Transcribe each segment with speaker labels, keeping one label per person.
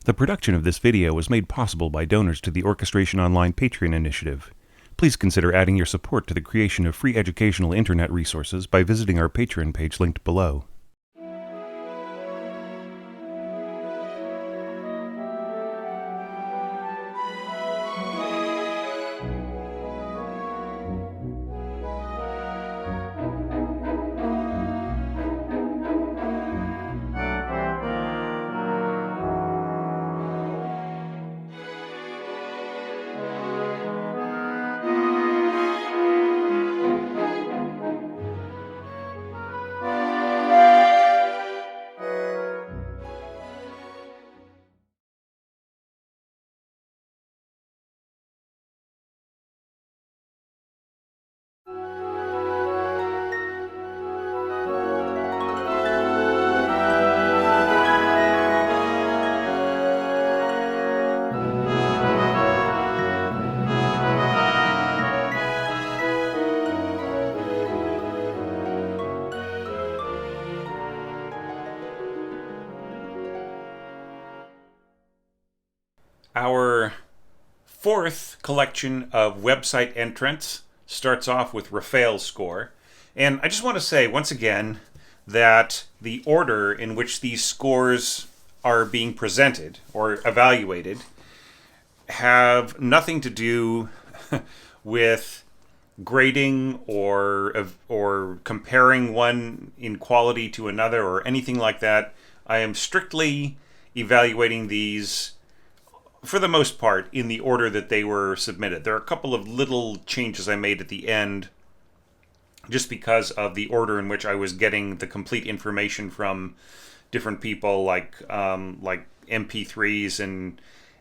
Speaker 1: The production of this video was made possible by donors to the Orchestration Online Patreon initiative. Please consider adding your support to the creation of free educational internet resources by visiting our Patreon page linked below. Our fourth collection of website entrants starts off with Raphael's score. And I just want to say once again that the order in which these scores are being presented or evaluated have nothing to do with grading or comparing one in quality to another or anything like that. I am strictly evaluating these for the most part in the order that they were submitted. There are a couple of little changes I made at the end just because of the order in which I was getting the complete information from different people, like MP3s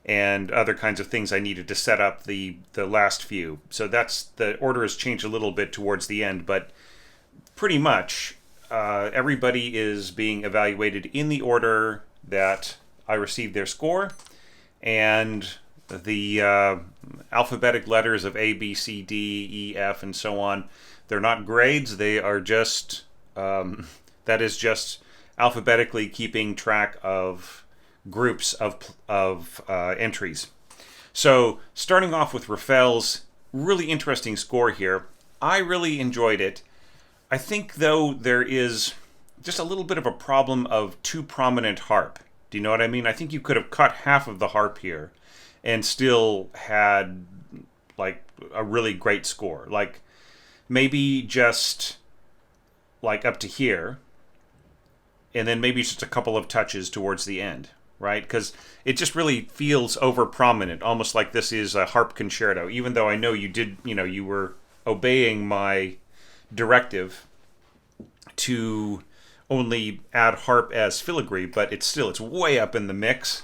Speaker 1: and other kinds of things I needed to set up the last few. So that's the order has changed a little bit towards the end, but pretty much everybody is being evaluated in the order that I received their score. And the alphabetic letters of A, B, C, D, E, F, and so on, they're not grades. They are just, that is just alphabetically keeping track of groups of entries. So starting off with Raphael's really interesting score here, I really enjoyed it. I think, though, there is just a little bit of a problem of too prominent harp. Do you know what I mean? I think you could have cut half of the harp here and still had like a really great score. Like maybe just like up to here and then maybe just a couple of touches towards the end, right? Because it just really feels over prominent, almost like this is a harp concerto, even though I know you were obeying my directive to only add harp as filigree, but it's way up in the mix.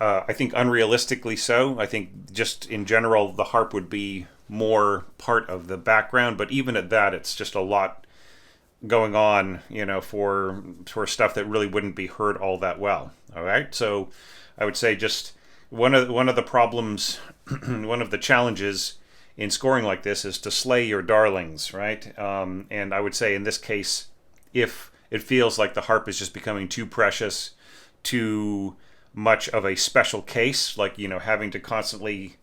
Speaker 1: I think unrealistically so. I think just in general the harp would be more part of the background, but even at that it's just a lot going on, for stuff that really wouldn't be heard all that well. All right? So I would say just one of the problems one of the challenges in scoring like this is to slay your darlings, right? And I would say in this case, if it feels like the harp is just becoming too precious, too much of a special case, like, having to constantly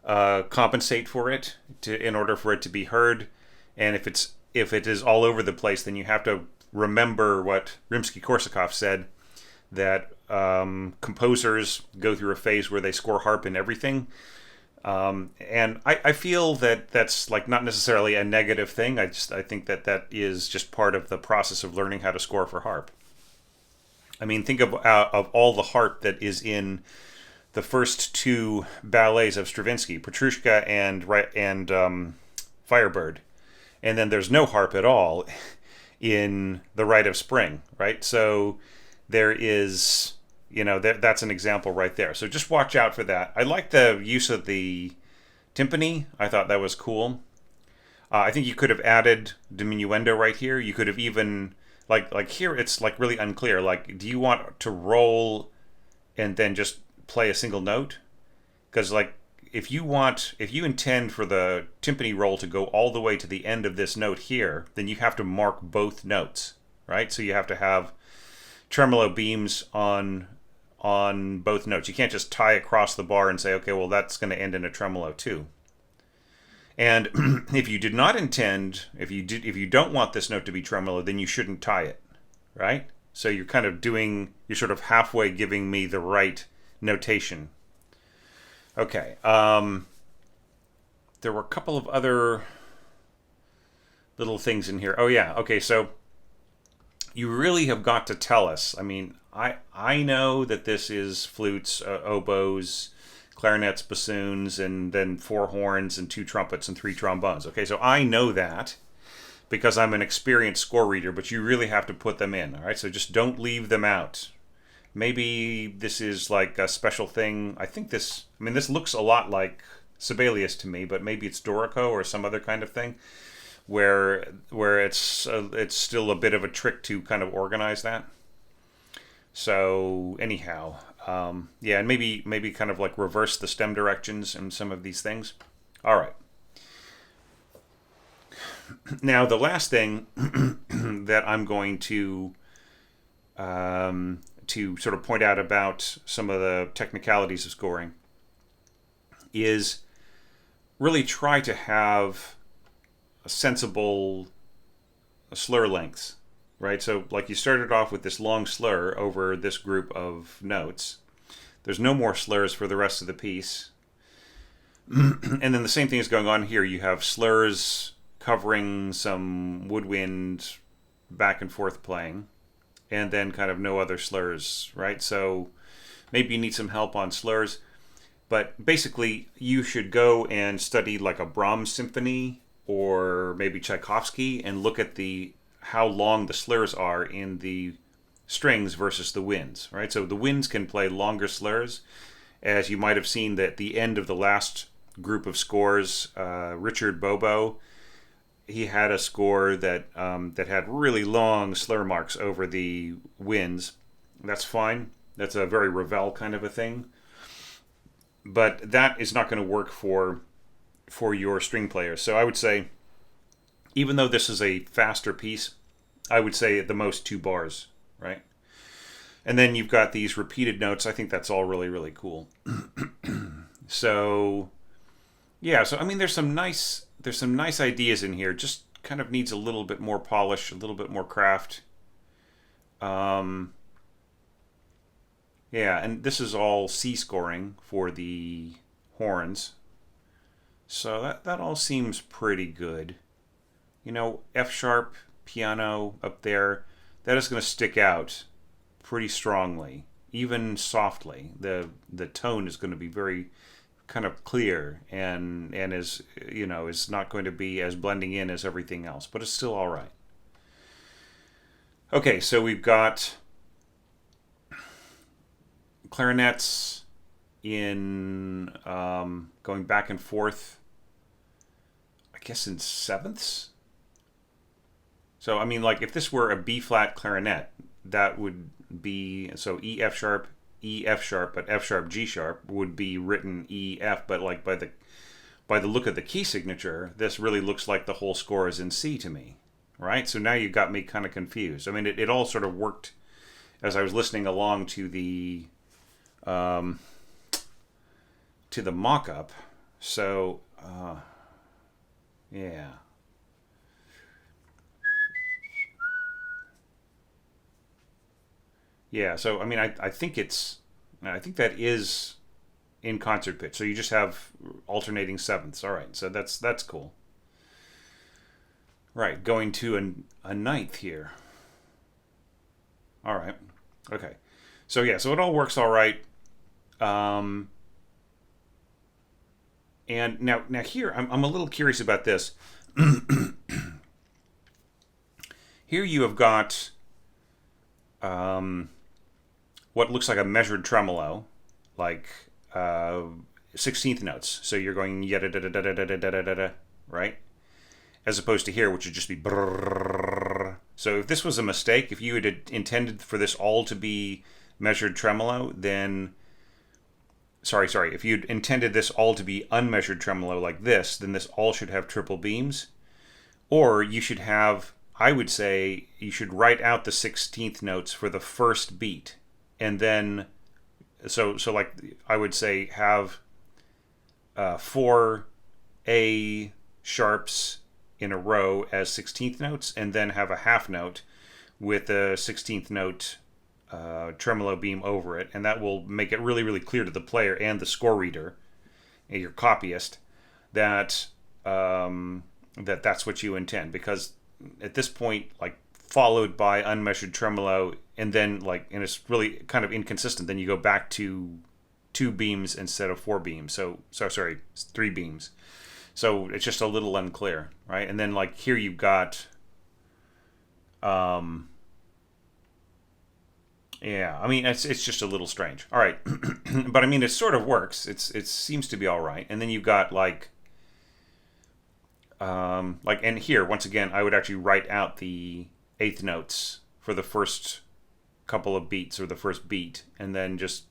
Speaker 1: compensate for it in order for it to be heard. And if it is all over the place, then you have to remember what Rimsky-Korsakov said, that composers go through a phase where they score harp in everything. And I feel that that's like not necessarily a negative thing. I think that is just part of the process of learning how to score for harp. I mean, think of all the harp that is in the first two ballets of Stravinsky, Petrushka and Firebird, and then there's no harp at all in The Rite of Spring, right? So there is. That's an example right there. So just watch out for that. I like the use of the timpani. I thought that was cool. I think you could have added diminuendo right here. You could have even, like here, it's like really unclear. Like, do you want to roll and then just play a single note? Because like, if you intend for the timpani roll to go all the way to the end of this note here, then you have to mark both notes, right? So you have to have tremolo beams on on both notes. You can't just tie across the bar and say, okay, well, that's going to end in a tremolo too. And if you did not intend, if you don't want this note to be tremolo, then you shouldn't tie it, right? So you're kind of you're sort of halfway giving me the right notation. Okay. There were a couple of other little things in here. Oh yeah. Okay. So you really have got to tell us. I mean, I know that this is flutes, oboes, clarinets, bassoons, and then 4 horns and 2 trumpets and 3 trombones. Okay, so I know that because I'm an experienced score reader, but you really have to put them in, all right? So just don't leave them out. Maybe this is like a special thing. This looks a lot like Sibelius to me, but maybe it's Dorico or some other kind of thing where it's still a bit of a trick to kind of organize that. So anyhow, yeah, and maybe kind of like reverse the stem directions in some of these things. All right. Now the last thing that I'm going to sort of point out about some of the technicalities of scoring is really try to have a sensible slur lengths. Right, so like you started off with this long slur over this group of notes. There's no more slurs for the rest of the piece. And then the same thing is going on here. You have slurs covering some woodwind back and forth playing, and then kind of no other slurs, right? So maybe you need some help on slurs. But basically, you should go and study like a Brahms symphony or maybe Tchaikovsky and look at how long the slurs are in the strings versus the winds, right? So the winds can play longer slurs, as you might have seen that at the end of the last group of scores, Richard Bobo, he had a score that had really long slur marks over the winds. That's fine. That's a very Ravel kind of a thing. But that is not going to work for your string players. So I would say, even though this is a faster piece, I would say at the most 2 bars, right? And then you've got these repeated notes. I think that's all really, really cool. So, yeah. So I mean, there's some nice ideas in here. Just kind of needs a little bit more polish, a little bit more craft. Yeah, and this is all C scoring for the horns. So that all seems pretty good. You know, F sharp piano up there, that is going to stick out pretty strongly, even softly. The tone is going to be very kind of clear and is not going to be as blending in as everything else, but it's still all right. Okay, so we've got clarinets in going back and forth, I guess in sevenths. So I mean, like if this were a B flat clarinet, that would be so E F sharp, but F sharp G sharp would be written E F, but like by the look of the key signature, this really looks like the whole score is in C to me, right? So now you got me kind of confused. I mean, it all sort of worked as I was listening along to the mock-up. So yeah. Yeah, so I mean, I think that is in concert pitch. So you just have alternating sevenths. All right, so that's cool. Right, going to a ninth here. All right, okay. So yeah, so it all works all right. And now here, I'm a little curious about this. Here you have got what looks like a measured tremolo, like 16th notes. So you're going yada da da da da da da da da, right? As opposed to here, which would just be brrrr. So if this was a mistake, if you had intended for this all to be measured tremolo, then sorry, if you'd intended this all to be unmeasured tremolo like this, then this all should have triple beams. Or you should have, I would say, you should write out the 16th notes for the first beat, and then so like I would say have four A sharps in a row as 16th notes, and then have a half note with a 16th note tremolo beam over it, and that will make it really, really clear to the player and the score reader, and your copyist, that that's what you intend. Because at this point, like followed by unmeasured tremolo, and then and it's really kind of inconsistent. Then you go back to 2 beams instead of 4 beams. So sorry, 3 beams. So it's just a little unclear, right? And then like here you've got, yeah, I mean it's just a little strange. All right, but I mean it sort of works. It seems to be all right. And then you've got and here once again I would actually write out the eighth notes for the first couple of beats or the first beat, and then just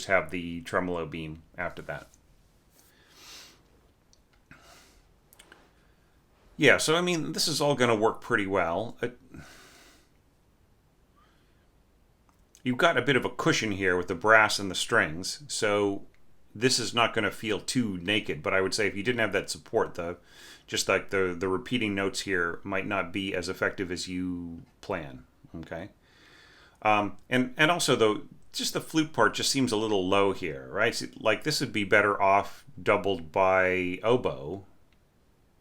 Speaker 1: have the tremolo beam after that. Yeah, so I mean, this is all going to work pretty well. You've got a bit of a cushion here with the brass and the strings, so this is not going to feel too naked. But I would say if you didn't have that support, the repeating notes here might not be as effective as you plan. Okay, and also though, just the flute part just seems a little low here, right? So, like this would be better off doubled by oboe.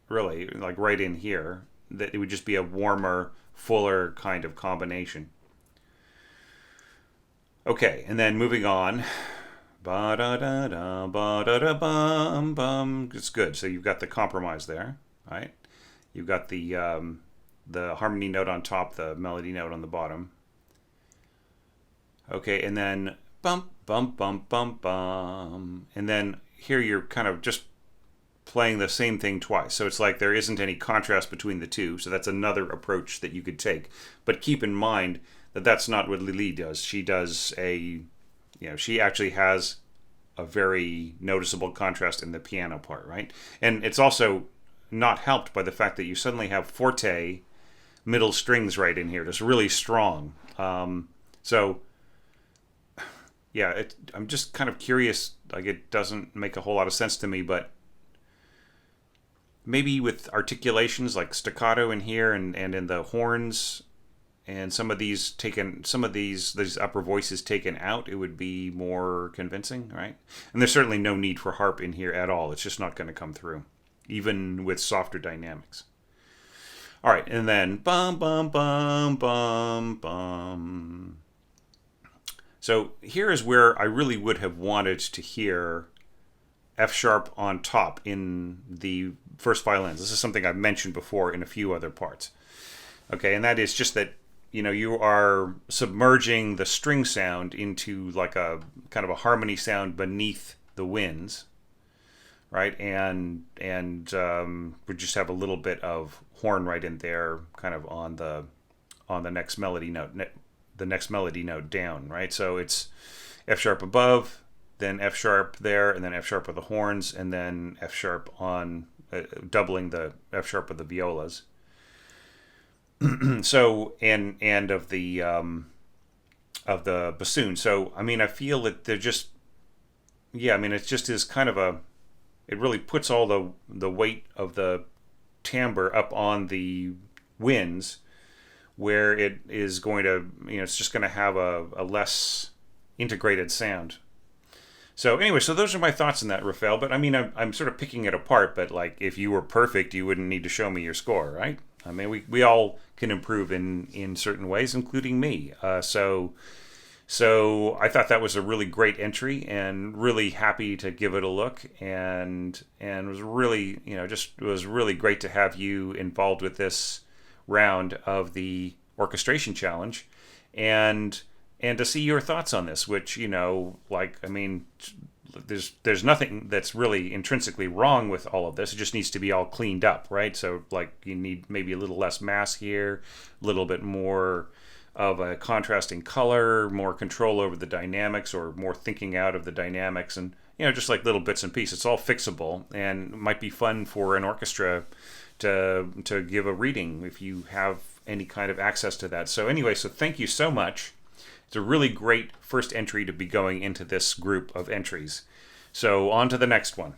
Speaker 1: Really, like right in here, that it would just be a warmer, fuller kind of combination. Okay, and then moving on. Ba da da da ba da da bum bum. It's good. So you've got the compromise there, right? You've got the harmony note on top, the melody note on the bottom. Okay, and then bum bum bum bum bum, and then here you're kind of just playing the same thing twice. So it's like there isn't any contrast between the two. So that's another approach that you could take. But keep in mind that that's not what Lily does. She does she actually has a very noticeable contrast in the piano part, right? And it's also not helped by the fact that you suddenly have forte middle strings right in here, just really strong. So yeah, I'm just kind of curious. Like it doesn't make a whole lot of sense to me, but maybe with articulations like staccato in here and in the horns, and some of these upper voices taken out, it would be more convincing, right? And there's certainly no need for harp in here at all. It's just not going to come through, even with softer dynamics. All right, and then bum bum bum bum bum. So here is where I really would have wanted to hear F sharp on top in the first violins. This is something I've mentioned before in a few other parts. Okay, and that is just that you are submerging the string sound into like a kind of a harmony sound beneath the winds, right? And we just have a little bit of horn right in there, kind of on the next melody note, the next melody note down, right? So it's F sharp above, then F sharp there, and then F sharp with the horns, and then F sharp on doubling the F sharp with the violas. So and of the bassoon. So I mean, I feel that they're just, yeah. I mean, it just is kind of it really puts all the weight of the timbre up on the winds, where it is going to, it's just going to have a less integrated sound. So anyway, so those are my thoughts on that, Rafael. But I mean, I'm sort of picking it apart. But like, if you were perfect, you wouldn't need to show me your score, right? I mean, we all can improve in certain ways, including me. So I thought that was a really great entry, and really happy to give it a look. And it was really, it was really great to have you involved with this round of the orchestration challenge, and to see your thoughts on this, which, I mean, there's nothing that's really intrinsically wrong with all of this. It just needs to be all cleaned up, right? So like you need maybe a little less mass here, a little bit more of a contrasting color, more control over the dynamics, or more thinking out of the dynamics, and just like little bits and pieces. It's all fixable, and might be fun for an orchestra to give a reading if you have any kind of access to that. So anyway, so thank you so much. It's a really great first entry to be going into this group of entries. So on to the next one.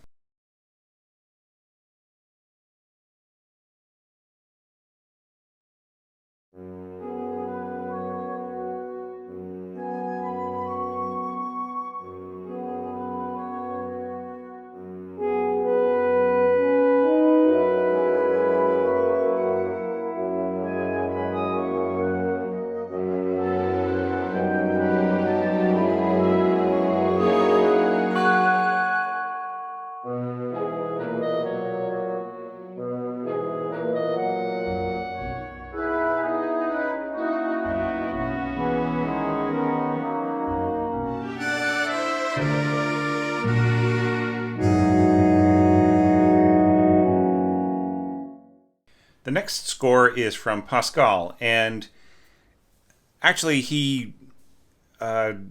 Speaker 1: The next score is from Pascal, and actually he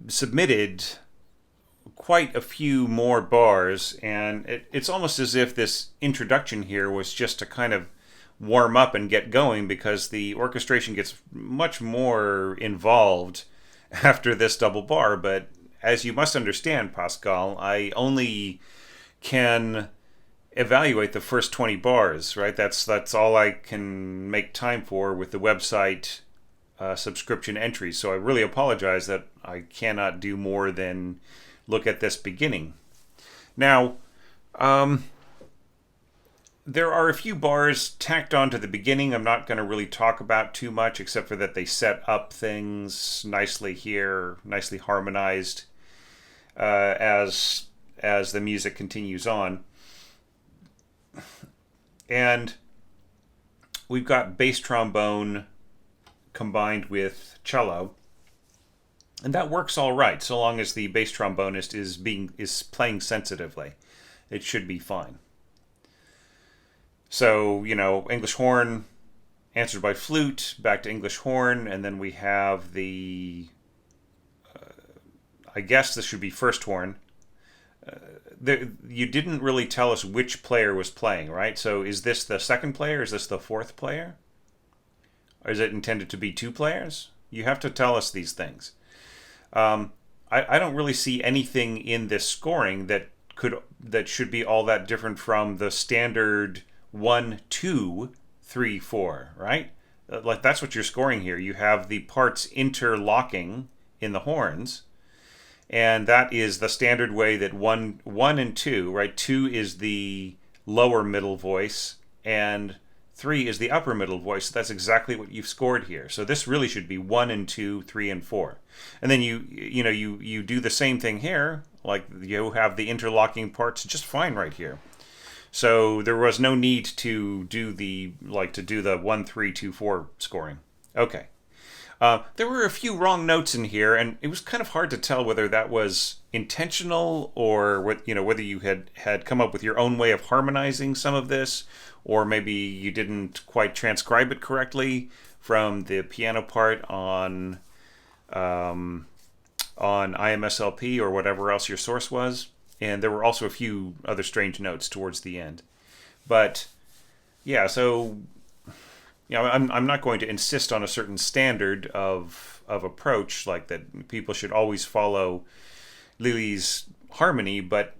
Speaker 1: submitted quite a few more bars, and it's almost as if this introduction here was just to kind of warm up and get going, because the orchestration gets much more involved after this double bar. But as you must understand, Pascal, I only can evaluate the first 20 bars, right? That's all I can make time for with the website subscription entries. So I really apologize that I cannot do more than look at this beginning. Now, there are a few bars tacked on to the beginning I'm not going to really talk about too much, except for that they set up things nicely here, nicely harmonized as the music continues on. And we've got bass trombone combined with cello, and that works all right so long as the bass trombonist is playing sensitively. It should be fine. So, English horn answered by flute, back to English horn, and then we have the I guess this should be first horn. You didn't really tell us which player was playing, right? So is this the second player? Is this the fourth player? Or is it intended to be two players? You have to tell us these things. I don't really see anything in this scoring that should be all that different from the standard 1, 2, 3, 4, right? Like that's what you're scoring here. You have the parts interlocking in the horns, and that is the standard way that one and two, right? 2 is the lower middle voice, and 3 is the upper middle voice. So that's exactly what you've scored here. So this really should be 1 and 2, 3 and 4. And then you do the same thing here, like you have the interlocking parts just fine right here. So there was no need to do the 1, 3, 2, 4 scoring. Okay. There were a few wrong notes in here, and it was kind of hard to tell whether that was intentional or whether you had come up with your own way of harmonizing some of this, or maybe you didn't quite transcribe it correctly from the piano part on IMSLP or whatever else your source was. And there were also a few other strange notes towards the end. But yeah, so I'm not going to insist on a certain standard of approach, like that people should always follow Lily's harmony, but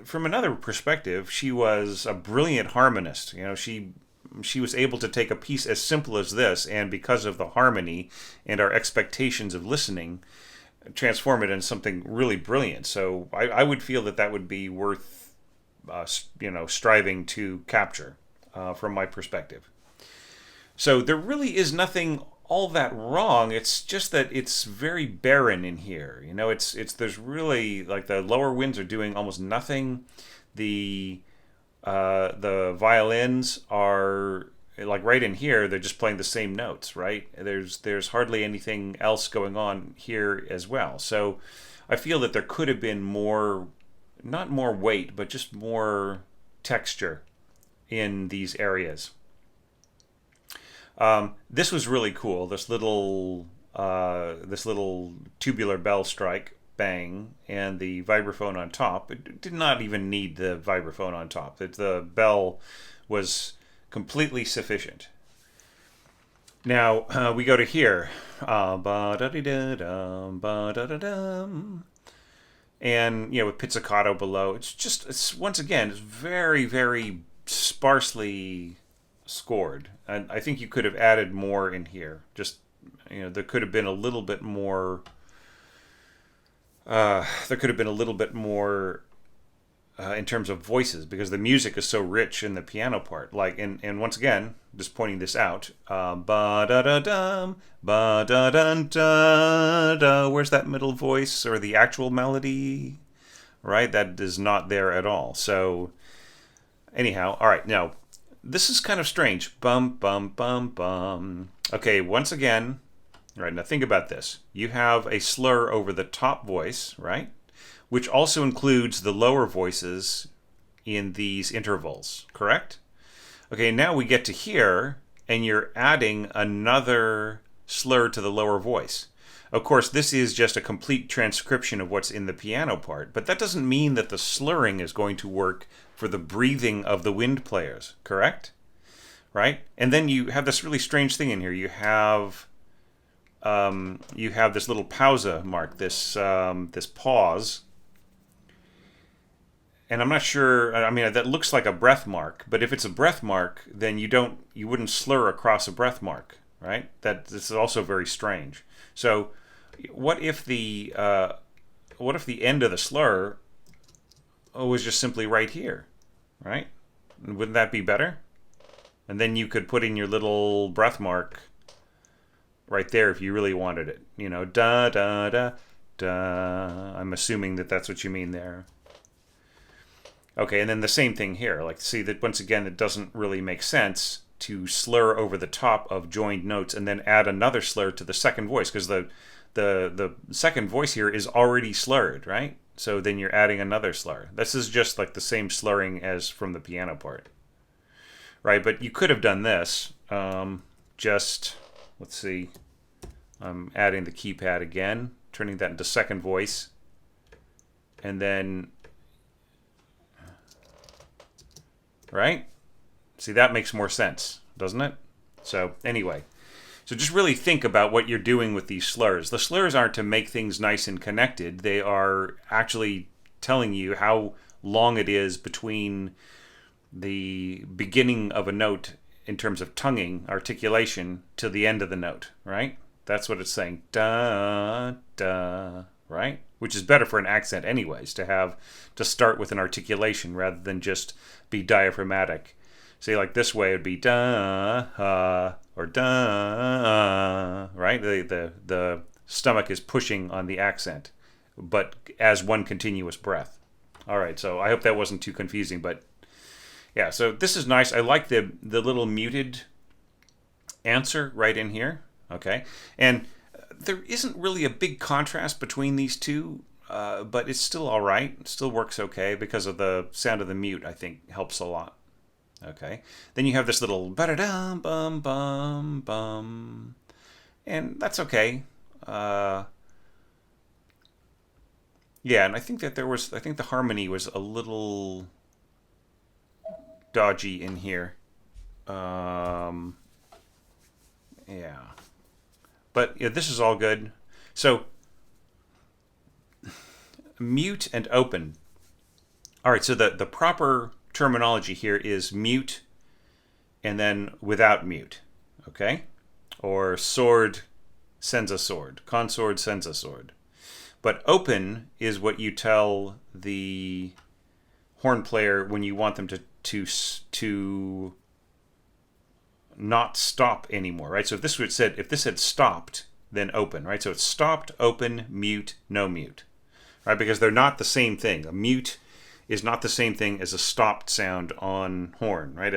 Speaker 1: from another perspective, she was a brilliant harmonist. She was able to take a piece as simple as this, and because of the harmony and our expectations of listening, transform it into something really brilliant. So I would feel that would be worth striving to capture from my perspective. So there really is nothing all that wrong. It's just that it's very barren in here. There's really, like, the lower winds are doing almost nothing. The violins are, like, right in here, they're just playing the same notes, right? There's hardly anything else going on here as well. So I feel that there could have been more, not more weight, but just more texture in these areas. This was really cool. This little tubular bell strike, bang, and the vibraphone on top. It did not even need the vibraphone on top. The bell was completely sufficient. Now we go to here. Ba-da-dee-da-dum, ba-da-da-dum. And, with pizzicato below. It's once again, it's very, very sparsely scored. And I think you could have added more in here. Just, there could have been a little bit more. There could have been a little bit more in terms of voices because the music is so rich in the piano part. Like, and once again, just pointing this out, ba da da dum, ba da dun da da. Where's that middle voice or the actual melody? Right, that is not there at all. So, anyhow, all right. Now, this is kind of strange. Bum bum bum bum. Okay, once again, right. Now think about this. You have a slur over the top voice, right? Which also includes the lower voices in these intervals, correct? Okay, now we get to here, and you're adding another slur to the lower voice. Of course, this is just a complete transcription of what's in the piano part, but that doesn't mean that the slurring is going to work for the breathing of the wind players, correct? Right? And then you have this really strange thing in here. You have this little pausa mark, this pause. And I'm not sure. I mean, that looks like a breath mark, but if it's a breath mark, then you wouldn't slur across a breath mark, right? This is also very strange. So, what if the end of the slur was just simply right here, right? Wouldn't that be better? And then you could put in your little breath mark right there if you really wanted it. Da da da da. I'm assuming that that's what you mean there. Okay, and then the same thing here. Like, see that once again, it doesn't really make sense to slur over the top of joined notes and then add another slur to the second voice because the second voice here is already slurred, right? So then you're adding another slur. This is just like the same slurring as from the piano part, right? But you could have done this. Let's see. I'm adding the keypad again, turning that into second voice, and then. Right? See, that makes more sense, doesn't it? So, anyway. So just really think about what you're doing with these slurs. The slurs aren't to make things nice and connected. They are actually telling you how long it is between the beginning of a note in terms of tonguing, articulation, to the end of the note, right? That's what it's saying. Da, da, right? Which is better for an accent anyways, to start with an articulation rather than just be diaphragmatic. See, like this way it would be da, or da, right? The stomach is pushing on the accent, but as one continuous breath. All right, so I hope that wasn't too confusing, but yeah, so this is nice. I like the little muted answer right in here, okay? And there isn't really a big contrast between these two, but it's still all right. It still works okay because of the sound of the mute, I think, helps a lot. Okay. Then you have this little ba-da-dum, bum, bum, bum. And that's okay. Yeah, and I think that I think the harmony was a little dodgy in here. Yeah. But yeah, this is all good. So, mute and open. All right, so the proper terminology here is mute and then without mute, okay? Or sword sends a sword. Consort sends a sword. But open is what you tell the horn player when you want them to not stop anymore, right? So if this had stopped, then open, right? So it's stopped, open, mute, no mute, right? Because they're not the same thing. A mute is not the same thing as a stopped sound on horn, right?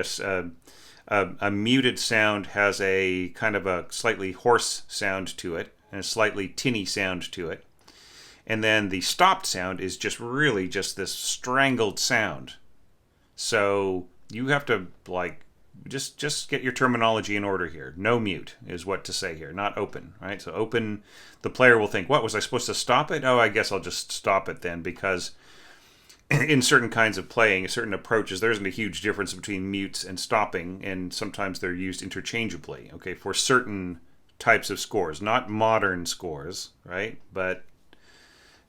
Speaker 1: A muted sound has a kind of a slightly hoarse sound to it and a slightly tinny sound to it. And then the stopped sound is just really just this strangled sound. So you have to just get your terminology in order here. No mute is what to say here, not open, right? So open, the player will think, what, was I supposed to stop it? Oh, I guess I'll just stop it then because in certain kinds of playing, certain approaches, there isn't a huge difference between mutes and stopping, and sometimes they're used interchangeably. Okay, for certain types of scores, not modern scores, right? But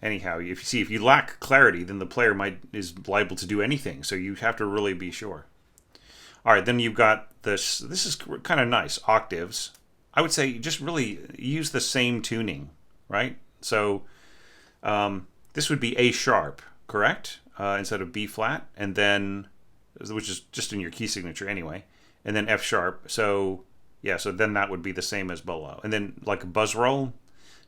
Speaker 1: anyhow, if you lack clarity, then the player might is liable to do anything. So you have to really be sure. All right, then you've got this. This is kind of nice. Octaves. I would say just really use the same tuning, right? So this would be A sharp, correct? Instead of B flat, and then, which is just in your key signature anyway, and then F sharp. So yeah, so then that would be the same as below. And then like a buzz roll,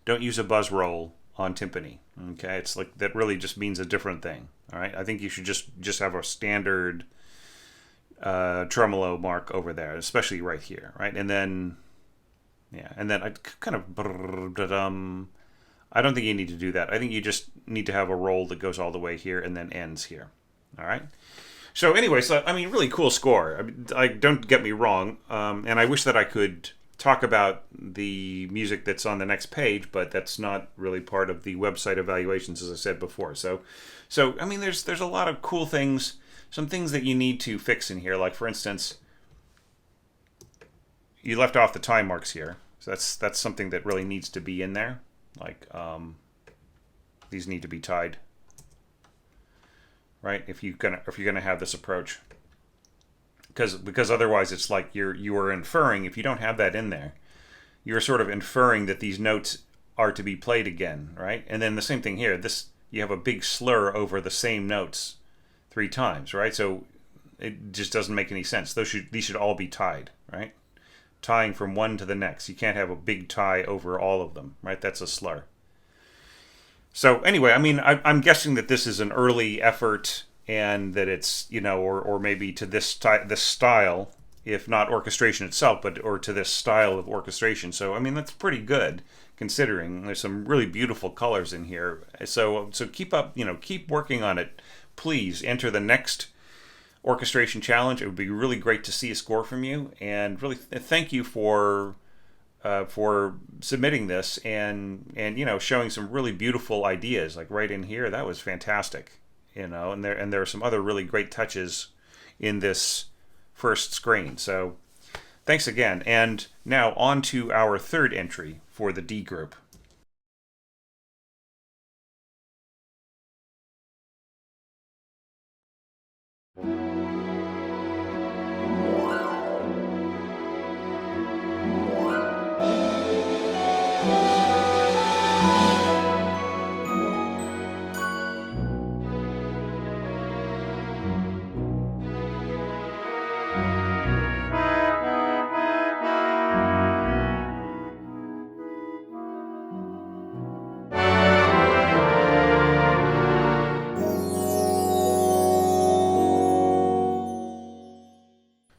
Speaker 1: don't use a buzz roll on timpani. Okay, it's like that really just means a different thing. All right, I think you should just have a standard tremolo mark over there, especially right here, right? And then yeah, and then I kind of I don't think you need to do that. I think you just need to have a roll that goes all the way here and then ends here. All right. So anyway, so I mean, really cool score. I don't get me wrong, and I wish that I could talk about the music that's on the next page, but that's not really part of the website evaluations, as I said before. So I mean, there's a lot of cool things, some things that you need to fix in here. Like for instance, you left off the time marks here, so that's something that really needs to be in there. Like these need to be tied, right? If you're gonna have this approach, because otherwise it's like you are inferring. If you don't have that in there, you're sort of inferring that these notes are to be played again, right? And then the same thing here. This, you have a big slur over the same notes 3 times, right? So it just doesn't make any sense. These should all be tied, right? Tying from one to the next. You can't have a big tie over all of them, right? That's a slur. So anyway, I mean, I'm guessing that this is an early effort, and that it's, you know, or maybe to this style, if not orchestration itself, or to this style of orchestration. So I mean, that's pretty good considering there's some really beautiful colors in here. So keep up, you know, keep working on it. Please enter the next orchestration challenge. It would be really great to see a score from you, and really thank you for submitting this and you know, showing some really beautiful ideas like right in here. That was fantastic, you know, and there are some other really great touches in this first screen. So thanks again, and now on to our third entry for the D group.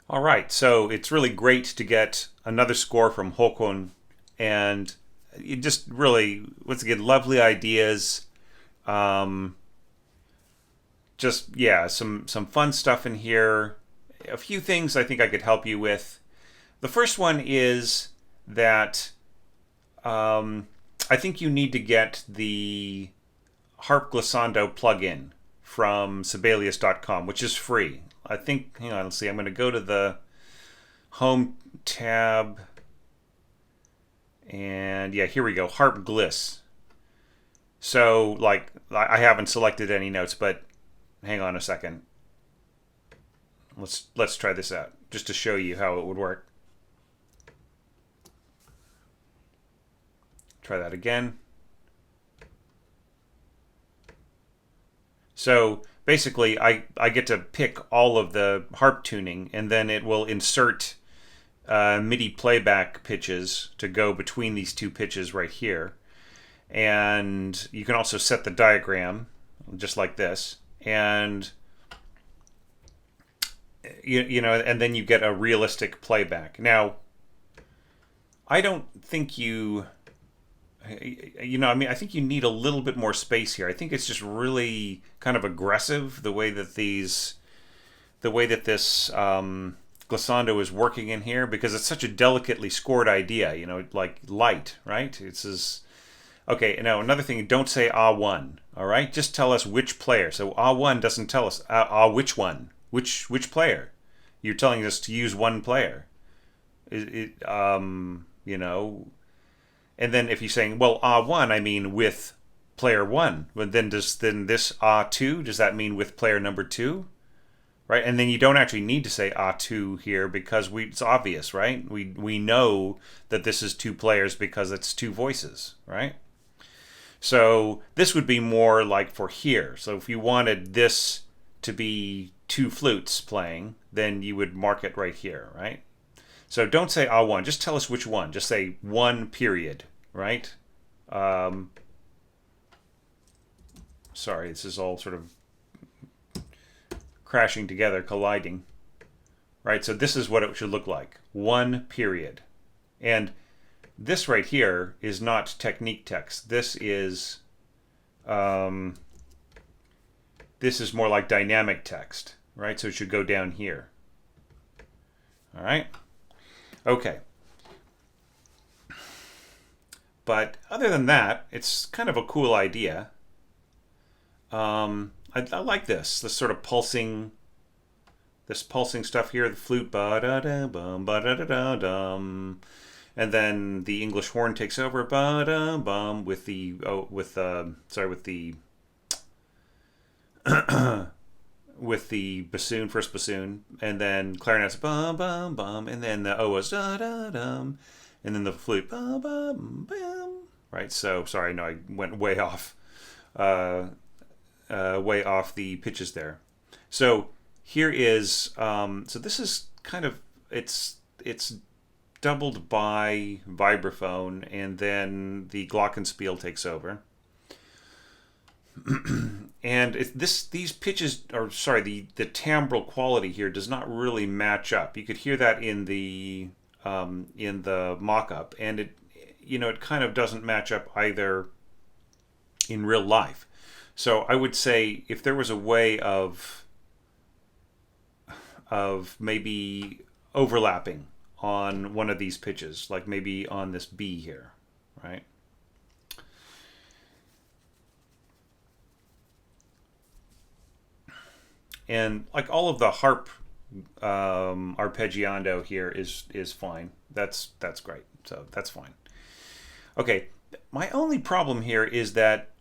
Speaker 1: All right, so it's really great to get another score from Håkon, and you just really, once again, lovely ideas. Just yeah, some fun stuff in here. A few things I think I could help you with. The first one is that I think you need to get the Harp Glissando plugin from Sibelius.com, which is free. I think, hang on, let's see, I'm going to go to the Home tab, and yeah, here we go, Harp Gliss. So, like, I haven't selected any notes, but hang on a second. Let's try this out, just to show you how it would work. Try that again. So basically, I get to pick all of the harp tuning, and then it will insert MIDI playback pitches to go between these two pitches right here. And you can also set the diagram just like this, and you know, and then you get a realistic playback. Now, I don't think you know, I mean, I think you need a little bit more space here. I think it's just really kind of aggressive the way that this glissando is working in here, because it's such a delicately scored idea. You know, like light, right? It's as Okay, now another thing, don't say ah1, all right? Just tell us which player. So ah1 doesn't tell us which one, which player. You're telling us to use one player. You know, and then if you're saying, well, ah1, I mean with player one, but then this ah2, does that mean with player number two? Right? And then you don't actually need to say ah2 here because it's obvious, right? We know that this is two players because it's two voices, right? So this would be more like for here. So if you wanted this to be two flutes playing, then you would mark it right here, right? So don't say ah1. Just tell us which one. Just say one period, right? Sorry, this is all sort of crashing together, colliding, right? So this is what it should look like. One period. And this right here is not technique text. This is more like dynamic text, right? So it should go down here. All right? Okay. But other than that, it's kind of a cool idea. I like this sort of pulsing stuff here. The flute, ba da da bum, ba da da da dum, and then the English horn takes over, ba da bum, with the with the bassoon, first bassoon, and then clarinets, bum bum bum, and then the oas, da da dum, and then the flute, bum bum bum. Right. So sorry, no, I went way off. Way off the pitches there. So here is so this is kind of it's doubled by vibraphone, and then the glockenspiel takes over. And these pitches, or sorry, the timbral quality here does not really match up. You could hear that in the mock-up, and it kind of doesn't match up either in real life. So I would say if there was a way of maybe overlapping on one of these pitches, like maybe on this B here, right? And like all of the harp arpeggiando here is fine. That's great. So that's fine. Okay, my only problem here is that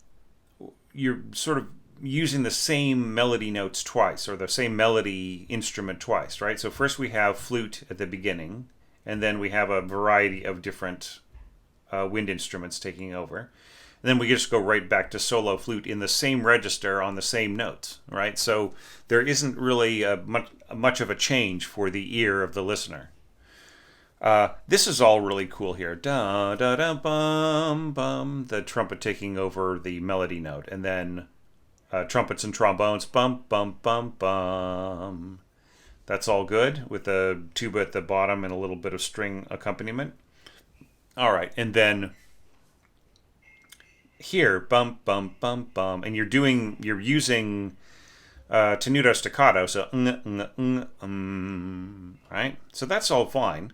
Speaker 1: you're sort of using the same melody notes twice, or the same melody instrument twice, right? So first we have flute at the beginning, and then we have a variety of different wind instruments taking over. And then we just go right back to solo flute in the same register on the same notes, right? So there isn't really much of a change for the ear of the listener. This is all really cool here. Da da da bum bum. The trumpet taking over the melody note, and then trumpets and trombones. Bum bum bum bum. That's all good with the tuba at the bottom and a little bit of string accompaniment. All right, and then here bum bum bum bum, and you're using tenuto staccato. So right. So that's all fine.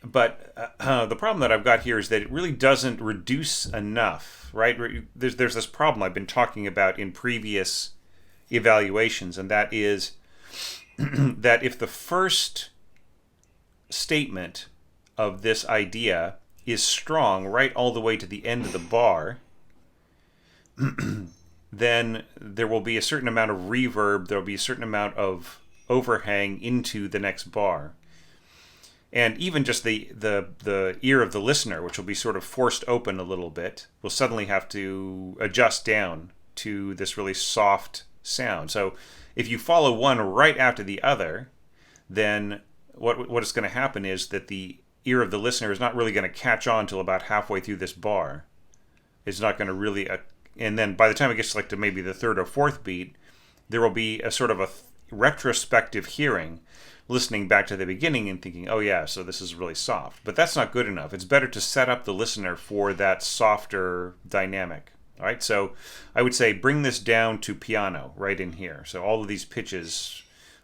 Speaker 1: But the problem that I've got here is that it really doesn't reduce enough, right? There's this problem I've been talking about in previous evaluations, and that is that if the first statement of this idea is strong right all the way to the end of the bar, then there will be a certain amount of reverb, there will be a certain amount of overhang into the next bar. And even just the ear of the listener, which will be sort of forced open a little bit, will suddenly have to adjust down to this really soft sound. So if you follow one right after the other, then what is going to happen is that the ear of the listener is not really going to catch on till about halfway through this bar. It's not going to really... and then by the time it gets to maybe the third or fourth beat, there will be a sort of a retrospective hearing, listening back to the beginning and thinking, oh yeah, so this is really soft. But that's not good enough. It's better to set up the listener for that softer dynamic. All right, so I would say bring this down to piano right in here. So all of these pitches,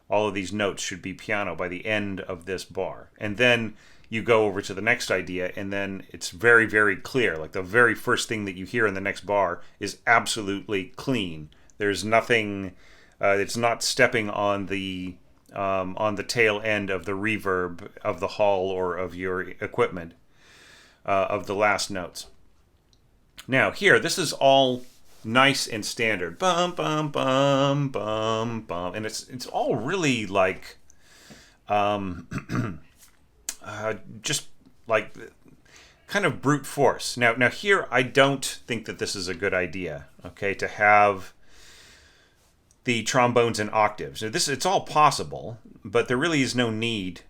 Speaker 1: all of these notes should be piano by the end of this bar. And then you go over to the next idea, and then it's very, very clear. Like the very first thing that you hear in the next bar is absolutely clean. There's nothing. It's not stepping on the tail end of the reverb of the hall or of your equipment of the last notes. Now here, this is all nice and standard. Bum bum bum bum bum, and it's all really like just like kind of brute force. Now here, I don't think that this is a good idea. Okay, to have the trombones in octaves. Now it's all possible, but there really is no need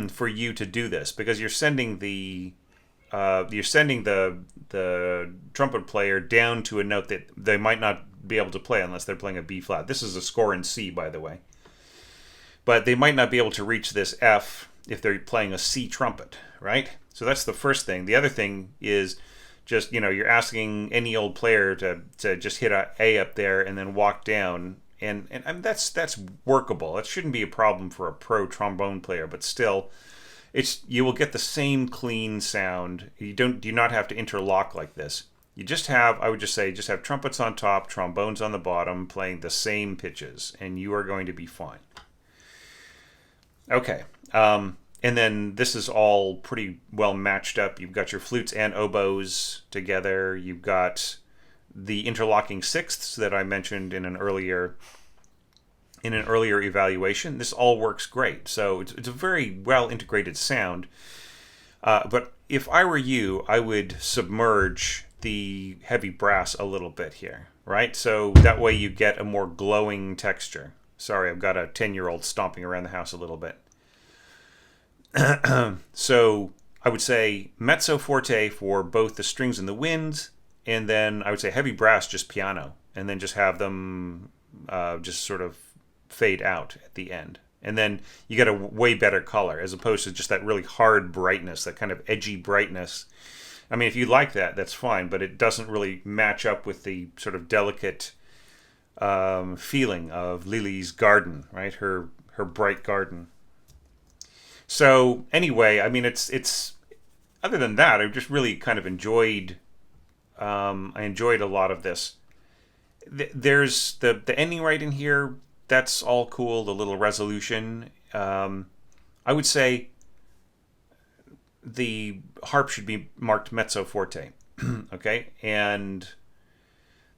Speaker 1: for you to do this because you're sending the trumpet player down to a note that they might not be able to play unless they're playing a B flat. This is a score in C, by the way. But they might not be able to reach this F if they're playing a C trumpet, right? So that's the first thing. The other thing is just, you're asking any old player to just hit a A up there and then walk down. And that's workable. It shouldn't be a problem for a pro trombone player, but still, you will get the same clean sound. You do not have to interlock like this. You just have, I would just say, have trumpets on top, trombones on the bottom, playing the same pitches, and you are going to be fine. Okay, and then this is all pretty well matched up. You've got your flutes and oboes together. You've got the interlocking sixths that I mentioned in an earlier evaluation. This all works great. So it's a very well integrated sound. But if I were you, I would submerge the heavy brass a little bit here, right? So that way you get a more glowing texture. Sorry, I've got a 10-year-old stomping around the house a little bit. So I would say mezzo forte for both the strings and the winds, and then I would say heavy brass, just piano, and then just have them just sort of fade out at the end. And then you get a way better color as opposed to just that really hard brightness, that kind of edgy brightness. I mean, if you like that, that's fine, but it doesn't really match up with the sort of delicate feeling of Lily's garden, right? Her bright garden. So anyway, I mean, it's other than that, I just really kind of enjoyed. I enjoyed a lot of this. There's the ending right in here. That's all cool. The little resolution. I would say the harp should be marked mezzo forte. Okay, and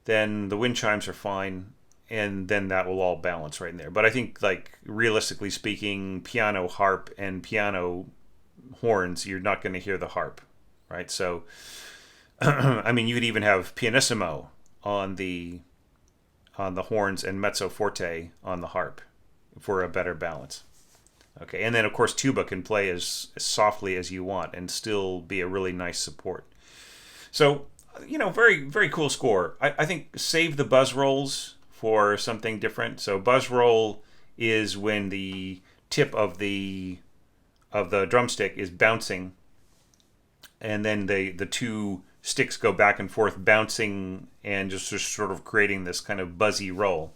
Speaker 1: then the wind chimes are fine, and then that will all balance right in there. But I think, like, realistically speaking, piano, harp, and piano horns, you're not going to hear the harp, right? So, I mean, you could even have pianissimo on the horns and mezzo forte on the harp for a better balance. Okay, and then of course tuba can play as softly as you want and still be a really nice support. So, very, very cool score. I think save the buzz rolls for something different. So buzz roll is when the tip of the drumstick is bouncing, and then the two sticks go back and forth bouncing and just sort of creating this kind of buzzy roll.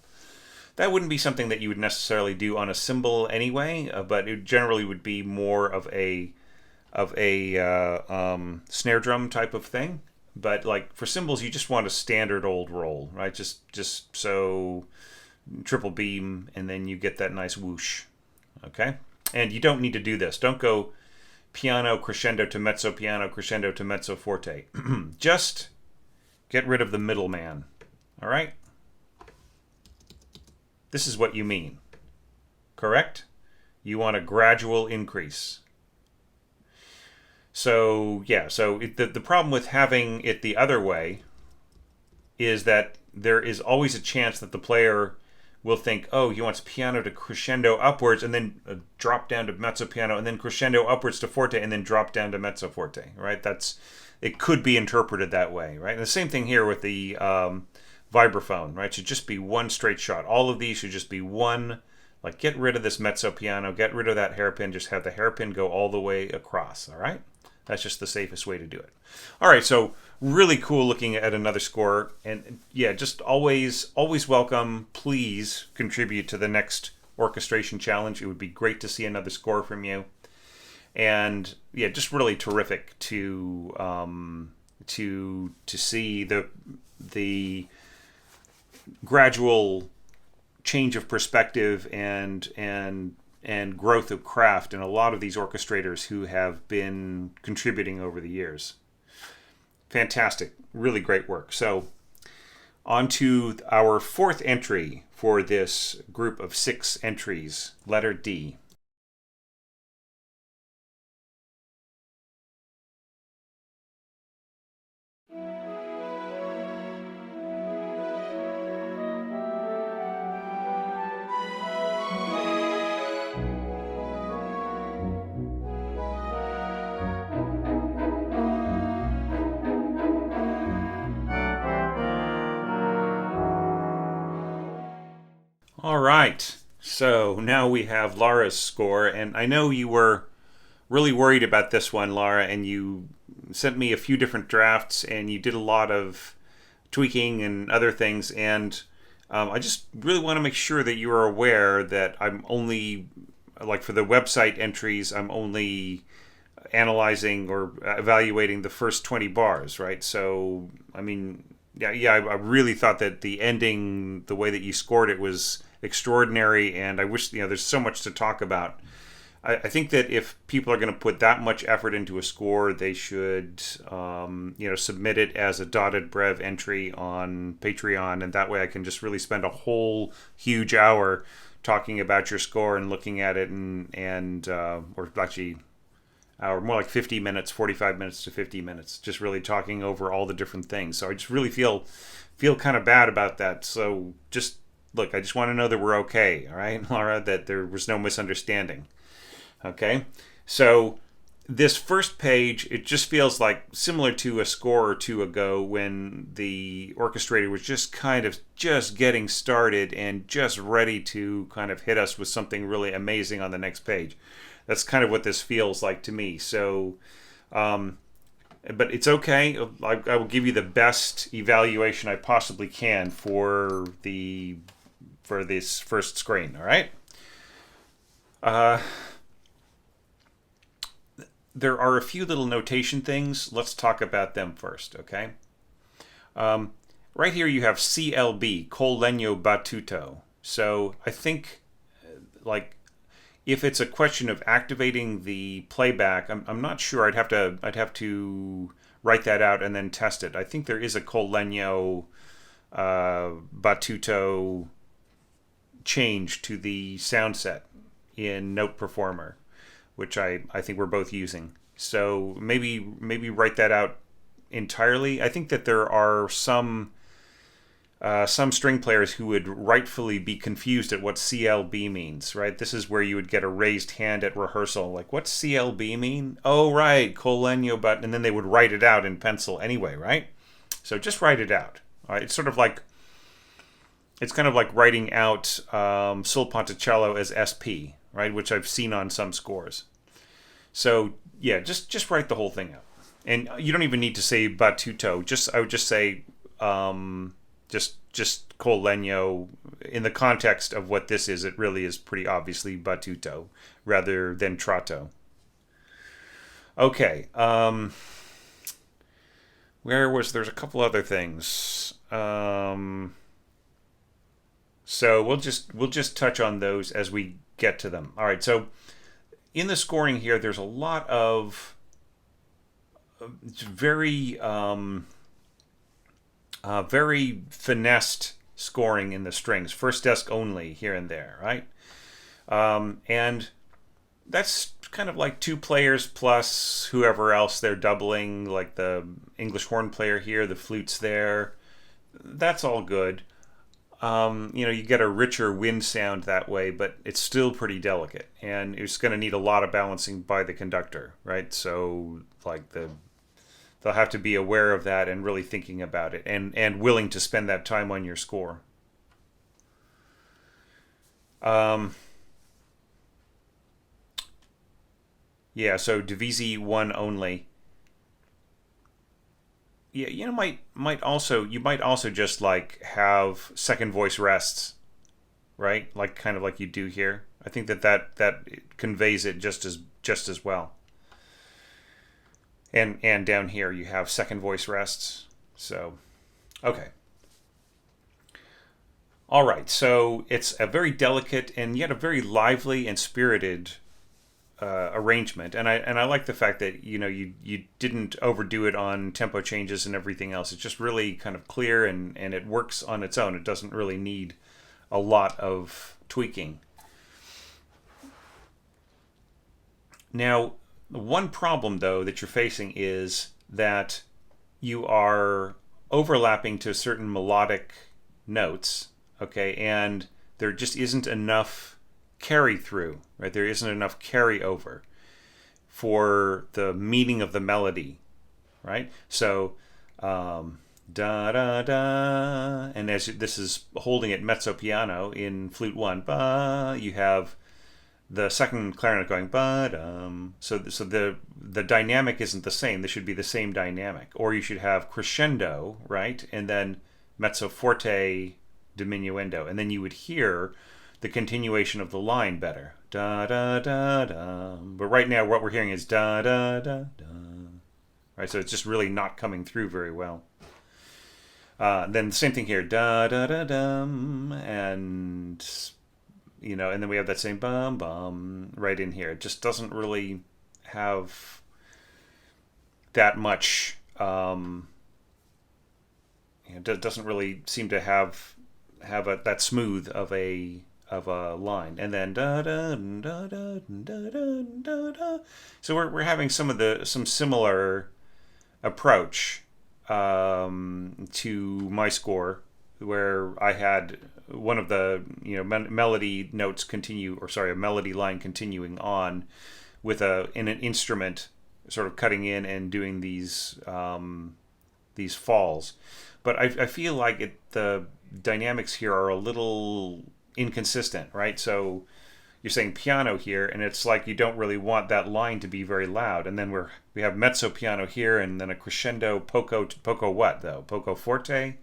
Speaker 1: That wouldn't be something that you would necessarily do on a cymbal anyway, but it generally would be more of a snare drum type of thing. But like for cymbals, you just want a standard old roll, right? Just so triple beam, and then you get that nice whoosh. Okay, and you don't need to do this. Don't go piano crescendo to mezzo piano crescendo to mezzo forte. Just get rid of the middleman. All right. This is what you mean, correct? You want a gradual increase. So, yeah, the problem with having it the other way is that there is always a chance that the player will think, oh, he wants piano to crescendo upwards and then drop down to mezzo piano and then crescendo upwards to forte and then drop down to mezzo forte, right? It could be interpreted that way, right? And the same thing here with the vibraphone, right? Should just be one straight shot. All of these should just be one. Like, get rid of this mezzo piano, get rid of that hairpin, just have the hairpin go all the way across, all right? That's just the safest way to do it. All right, so really cool looking at another score. And yeah, just always welcome. Please contribute to the next orchestration challenge. It would be great to see another score from you. and yeah, just really terrific to see the gradual change of perspective and growth of craft in a lot of these orchestrators who have been contributing over the years. Fantastic, really great work. So on to our fourth entry for this group of 6 entries, letter D. All right. So now we have Laura's score, and I know you were really worried about this one, Laura, and you sent me a few different drafts, and you did a lot of tweaking and other things, and I just really want to make sure that you are aware that I'm only, like for the website entries, I'm only analyzing or evaluating the first 20 bars, right? So, I mean, I really thought that the ending, the way that you scored it, was extraordinary, and I wish, there's so much to talk about. I think that if people are going to put that much effort into a score, they should, submit it as a dotted brev entry on Patreon, and that way I can just really spend a whole huge hour talking about your score and looking at it, or actually, hour, more like 50 minutes, 45 minutes to 50 minutes, just really talking over all the different things. So I just really feel kind of bad about that. So just look, I just want to know that we're okay, all right, Laura, that there was no misunderstanding. Okay, so this first page, it just feels like similar to a score or two ago when the orchestrator was just kind of just getting started and just ready to kind of hit us with something really amazing on the next page. That's kind of what this feels like to me. So, but it's okay. I will give you the best evaluation I possibly can for this first screen. All right. There are a few little notation things. Let's talk about them first, okay? Right here you have CLB, col legno battuto. So I think, if it's a question of activating the playback, I'm not sure. I'd have to write that out and then test it. I think there is a col legno battuto change to the sound set in Note Performer, which I think we're both using. So maybe write that out entirely. I think that there are some string players who would rightfully be confused at what CLB means, right? This is where you would get a raised hand at rehearsal, like, what's CLB mean? Oh, right, col legno, but, and then they would write it out in pencil anyway, right? So just write it out. All right, it's kind of like writing out sul ponticello as SP, right? Which I've seen on some scores. So yeah, just write the whole thing out, and you don't even need to say battuto. I would just say just col legno in the context of what this is. It really is pretty obviously battuto rather than tratto. Okay. There's a couple other things. So we'll just touch on those as we get to them. All right. So in the scoring here, there's a lot of very very finessed scoring in the strings, first desk only here and there, right? And that's kind of like 2 players plus whoever else they're doubling, like the English horn player here, the flute's there. That's all good. You get a richer wind sound that way, but it's still pretty delicate, and it's going to need a lot of balancing by the conductor, right? So, they'll have to be aware of that and really thinking about it, and willing to spend that time on your score. Yeah, so divisi 1 only. Yeah, you might also just have second voice rests, right? Like kind of like you do here. I think that conveys it just as well. And down here you have second voice rests. So, okay. All right, so it's a very delicate and yet a very lively and spirited arrangement, and I like the fact that you didn't overdo it on tempo changes and everything else. It's just really kind of clear, and it works on its own. It doesn't really need a lot of tweaking. Now, one problem though that you're facing is that you are overlapping to certain melodic notes, okay, and there just isn't enough carry through, right? There isn't enough carry over for the meaning of the melody, right? So, da da da, and as this is holding it mezzo piano in flute one, ba, you have the second clarinet going ba dum. So the dynamic isn't the same. This should be the same dynamic, or you should have crescendo, right, and then mezzo forte diminuendo, and then you would hear the continuation of the line better. Da da da da. But right now, what we're hearing is da da da da. Right, so it's just really not coming through very well. Then the same thing here, da da da dum, and and then we have that same bum bum right in here. It just doesn't really have that much. It doesn't really seem to have that smooth of a line, and then da da da da da da da. So we're having some similar approach to my score, where I had one of the melody notes continue, or sorry, a melody line continuing on with in an instrument sort of cutting in and doing these falls. But I feel like the dynamics here are a little inconsistent, right? So you're saying piano here, and it's like you don't really want that line to be very loud, and then we have mezzo piano here, and then a crescendo poco what though? Poco forte,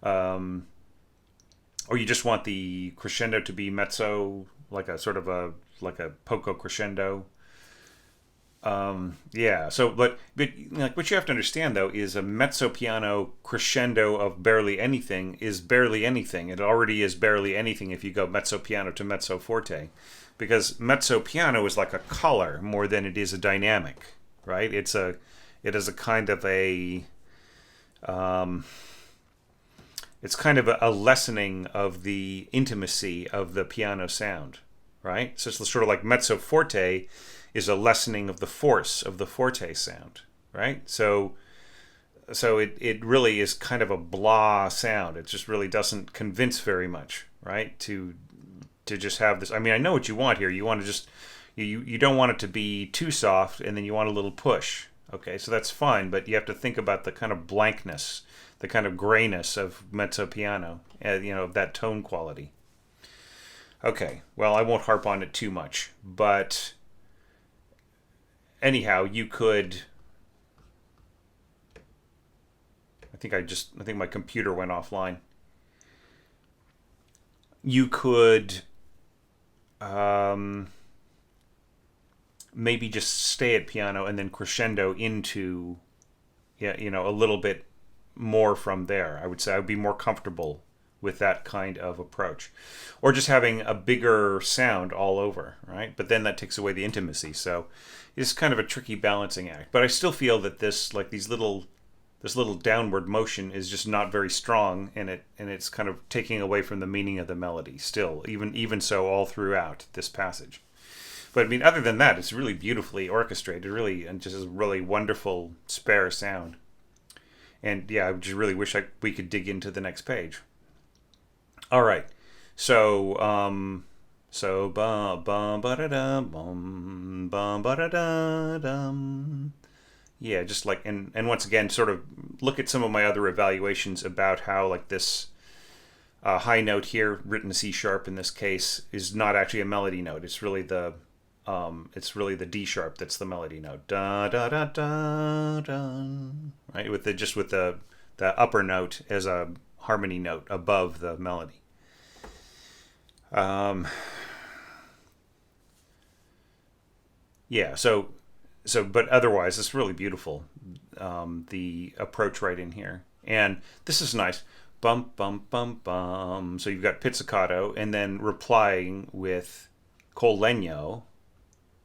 Speaker 1: or you just want the crescendo to be mezzo, like a sort of like a poco crescendo. Yeah. So, but like what you have to understand though is a mezzo piano crescendo of barely anything is barely anything. It already is barely anything if you go mezzo piano to mezzo forte, because mezzo piano is like a color more than it is a dynamic, right? It is a kind of it's kind of a lessening of the intimacy of the piano sound, right? So it's sort of like mezzo forte is a lessening of the force of the forte sound, right? So it really is kind of a blah sound. It just really doesn't convince very much, right? To just have this. I mean, I know what you want here. You want to just you don't want it to be too soft, and then you want a little push. Okay, so that's fine, but you have to think about the kind of blankness, the kind of grayness of mezzo piano, of that tone quality. Okay, well, I won't harp on it too much, but anyhow, you could. I think my computer went offline. You could maybe just stay at piano and then crescendo into, a little bit more from there. I would say I would be more comfortable with that kind of approach, or just having a bigger sound all over, right? But then that takes away the intimacy. So it's kind of a tricky balancing act. But I still feel that this little downward motion is just not very strong, and it's kind of taking away from the meaning of the melody still, even so all throughout this passage. But I mean, other than that, it's really beautifully orchestrated, really, and just a really wonderful spare sound. And yeah, I just really wish we could dig into the next page. All right, so bum bum ba da da bum bum ba da da dum. Yeah, just like and once again, sort of look at some of my other evaluations about how like this high note here, written C sharp in this case, is not actually a melody note. It's really the D sharp that's the melody note. Da da da da da. Right, with the upper note as a harmony note above the melody. Yeah, so But otherwise, it's really beautiful. The approach right in here, and this is nice. Bum bum bum bum. So you've got pizzicato, and then replying with col legno.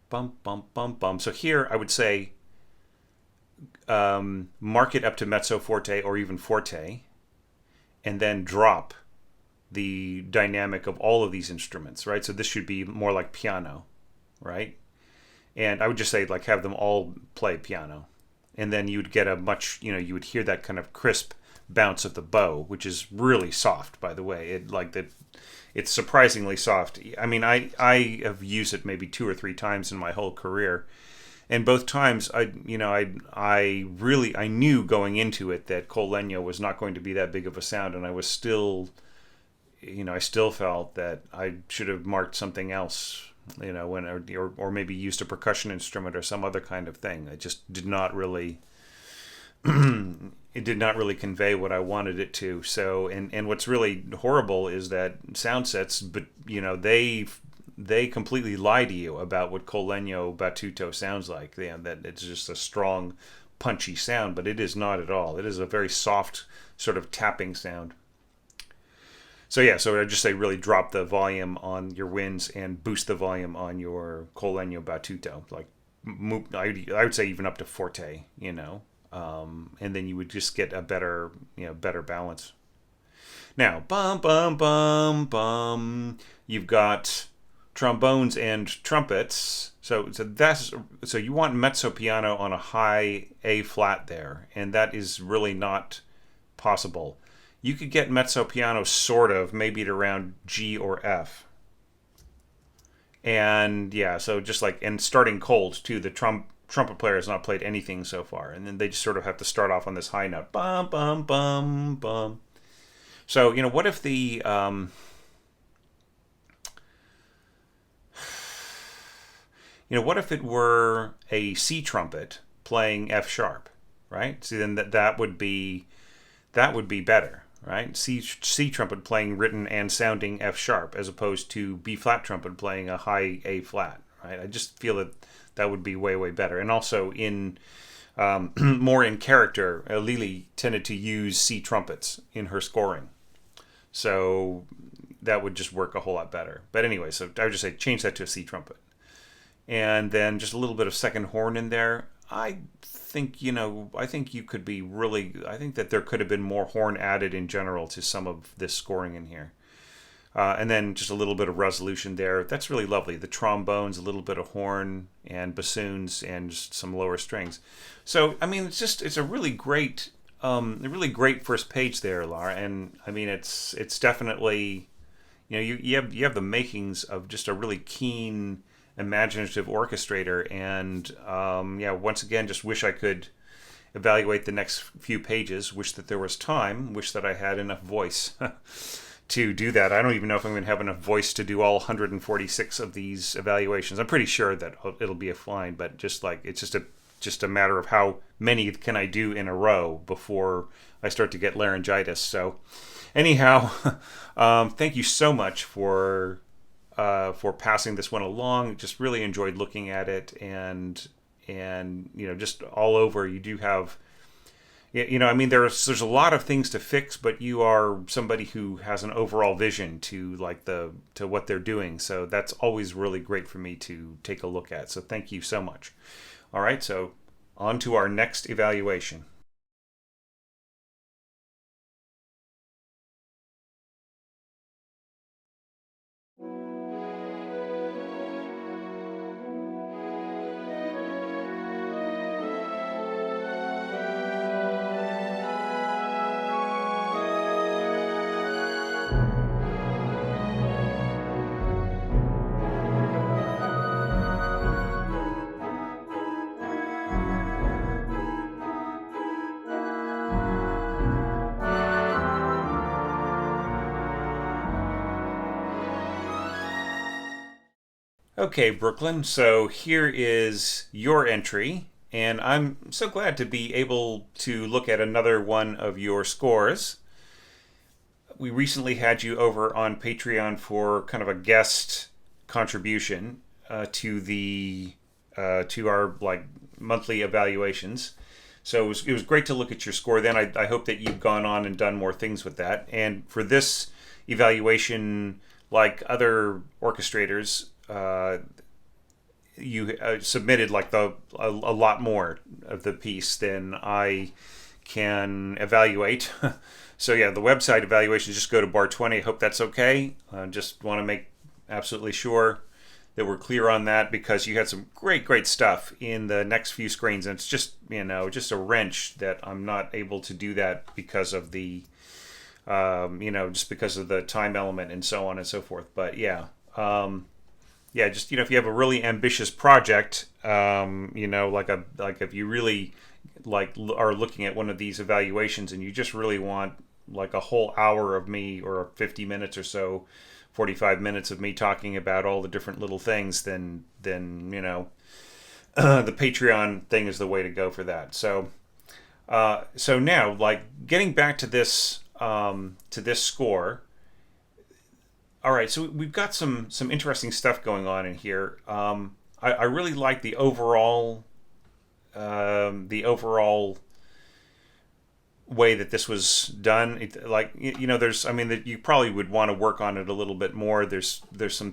Speaker 1: Bum bum bum bum. So here I would say mark it up to mezzo forte or even forte, and then drop the dynamic of all of these instruments, right? So this should be more like piano, right? And I would just say like have them all play piano, and then you'd get a much, you would hear that kind of crisp bounce of the bow, which is really soft, by the way. It's surprisingly soft. I mean, I have used it maybe 2 or 3 times in my whole career, and both times I knew going into it that col legno was not going to be that big of a sound, and I was still, I still felt that I should have marked something else, when or maybe used a percussion instrument or some other kind of thing. It just did not really it did not really convey what I wanted it to. So, and what's really horrible is that sound sets, but they completely lie to you about what col legno battuto sounds like. That it's just a strong, punchy sound, but it is not at all. It is a very soft sort of tapping sound. So yeah, so I just say really drop the volume on your winds and boost the volume on your col legno battuto. Like I would say even up to forte. And then you would just get a better balance. Now, bum bum bum bum. You've got trombones and trumpets. So you want mezzo piano on a high A flat there, and that is really not possible. You could get mezzo piano sort of maybe at around G or F. And yeah, so just like, and starting cold too. The trumpet player has not played anything so far, and then they just sort of have to start off on this high note. Bum bum bum bum. So what if what if it were a C trumpet playing F sharp, right? See, then that would be better, right? C trumpet playing written and sounding F sharp, as opposed to B flat trumpet playing a high A flat, right? I just feel that would be way better. And also in more in character, Lili tended to use C trumpets in her scoring, so that would just work a whole lot better. But anyway, so I would just say change that to a C trumpet, and then just a little bit of second horn in there. I think you could be really. I think that there could have been more horn added in general to some of this scoring in here. And then just a little bit of resolution there. That's really lovely. The trombones, a little bit of horn and bassoons, and just some lower strings. So I mean, it's a really great first page there, Laura. And I mean, it's definitely, you have the makings of just a really keen, imaginative orchestrator. And yeah, once again, just wish I could evaluate the next few pages. Wish that there was time. Wish that I had enough voice to do that. I don't even know if I'm going to have enough voice to do all 146 of these evaluations. I'm pretty sure that it'll be a fine, but it's just a matter of how many can I do in a row before I start to get laryngitis. So, anyhow, thank you so much for passing this one along. Just really enjoyed looking at it, and just all over. You do have. I mean, there's a lot of things to fix, but you are somebody who has an overall vision to to what they're doing. So that's always really great for me to take a look at. So thank you so much. All right, so on to our next evaluation. Okay, Brooklyn, so here is your entry, and I'm so glad to be able to look at another one of your scores. We recently had you over on Patreon for kind of a guest contribution to the to our monthly evaluations. So it was great to look at your score. Then I hope that you've gone on and done more things with that. And for this evaluation, like other orchestrators, you submitted like a lot more of the piece than I can evaluate. So yeah, the website evaluation, just go to bar 20. I hope that's okay. Just want to make absolutely sure that we're clear on that, because you had some great stuff in the next few screens, and it's just just a wrench that I'm not able to do that because of the just because of the time element and so on and so forth. But yeah, just if you have a really ambitious project, like if you really are looking at one of these evaluations and you just really want like a whole hour of me, or 50 minutes or so, 45 minutes of me talking about all the different little things, then the Patreon thing is the way to go for that. So now, like, getting back to this score. All right, so we've got some interesting stuff going on in here. I really like the overall way that this was done. You probably would want to work on it a little bit more. There's a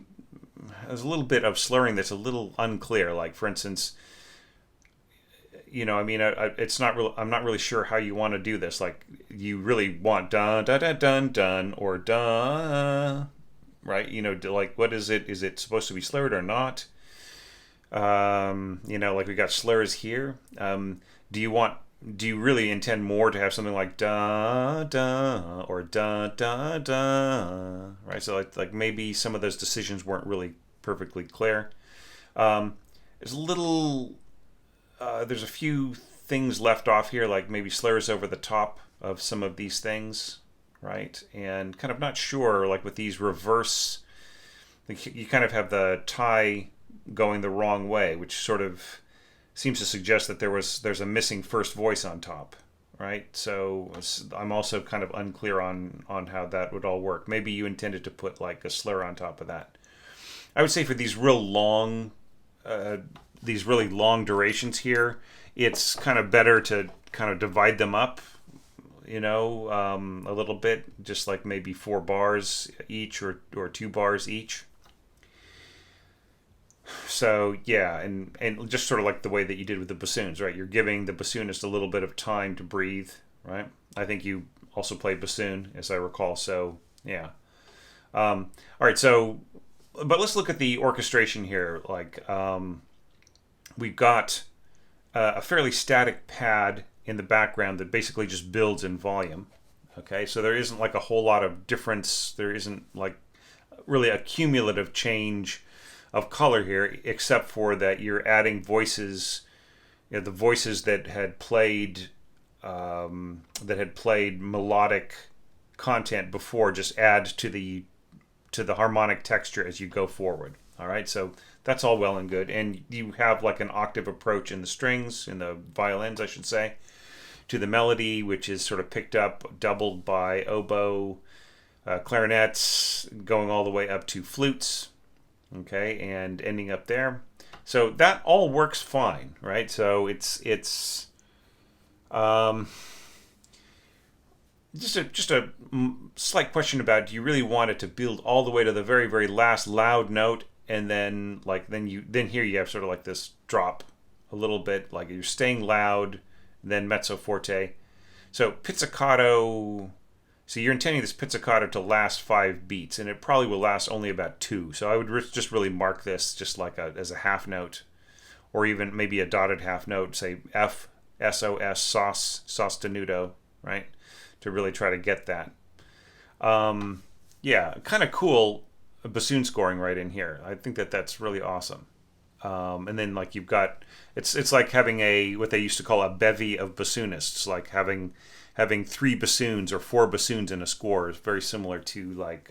Speaker 1: little bit of slurring that's a little unclear. Like, for instance, it's not real. I'm not really sure how you want to do this. Like, you really want dun dun dun dun dun or dun, right? Like, what is it? Is it supposed to be slurred or not? Like we got slurs here. Do you really intend more to have something like da da or da da da, right? So like maybe some of those decisions weren't really perfectly clear. There's a few things left off here, like maybe slurs over the top of some of these things, right? And kind of not sure, like with these reverse, you kind of have the tie going the wrong way, which sort of seems to suggest that there's a missing first voice on top, right? So I'm also kind of unclear on how that would all work. Maybe you intended to put like a slur on top of that. I would say for these really long durations here, it's kind of better to kind of divide them up, a little bit, just like maybe 4 bars each or 2 bars each. So yeah, and just sort of like the way that you did with the bassoons, right? You're giving the bassoonist a little bit of time to breathe, right? I think you also played bassoon, as I recall. So yeah. All right. So, but let's look at the orchestration here. Like, we've got a fairly static pad in the background that basically just builds in volume. Okay, so there isn't like a whole lot of difference. There isn't like really a cumulative change of color here, except for that you're adding voices, the voices that had played melodic content before, just add to the harmonic texture as you go forward. All right, so that's all well and good, and you have like an octave approach in the strings, in the violins, I should say, to the melody, which is sort of picked up, doubled by oboe, clarinets, going all the way up to flutes. Okay, and ending up there. So that all works fine, right? So it's just a slight question about, do you really want it to build all the way to the very, very last loud note, and then here you have sort of like this drop a little bit, like you're staying loud, then mezzo forte. So pizzicato. So you're intending this pizzicato to last 5 beats, and it probably will last only about 2. So I would just really mark this just like as a half note, or even maybe a dotted half note, say F, SOS, sostenuto, right? To really try to get that. Yeah, kind of cool bassoon scoring right in here. I think that's really awesome. And then like you've got, it's like having what they used to call a bevy of bassoonists, like having 3 bassoons or 4 bassoons in a score is very similar to like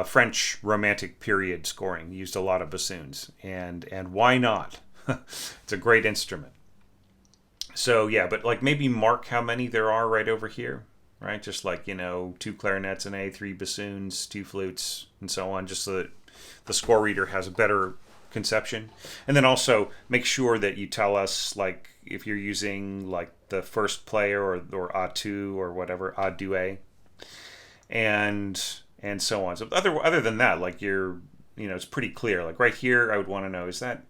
Speaker 1: French Romantic period scoring. You used a lot of bassoons, and why not? It's a great instrument. So yeah, but like maybe mark how many there are right over here, right? Just like 2 clarinets and 3 bassoons, 2 flutes, and so on, just so that the score reader has a better conception. And then also make sure that you tell us, like, if you're using like the first player or A2 or whatever, A2, and so on. So other than that, like it's pretty clear. Like right here, I would want to know, is that,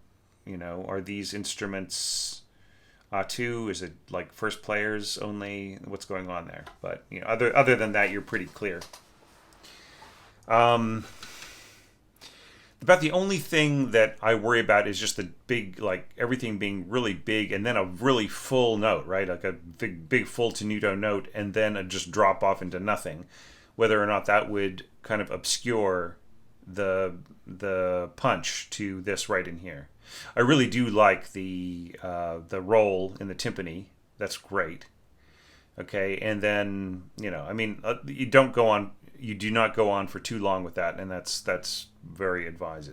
Speaker 1: are these instruments A2? Is it like first players only? What's going on there? But other than that, you're pretty clear. About the only thing that I worry about is just the big, like everything being really big and then a really full note, right? Like a big full tenuto note and then a just drop off into nothing. Whether or not that would kind of obscure the punch to this right in here. I really do like the roll in the timpani. That's great. Okay, and then you do not go on for too long with that, and that's very advised.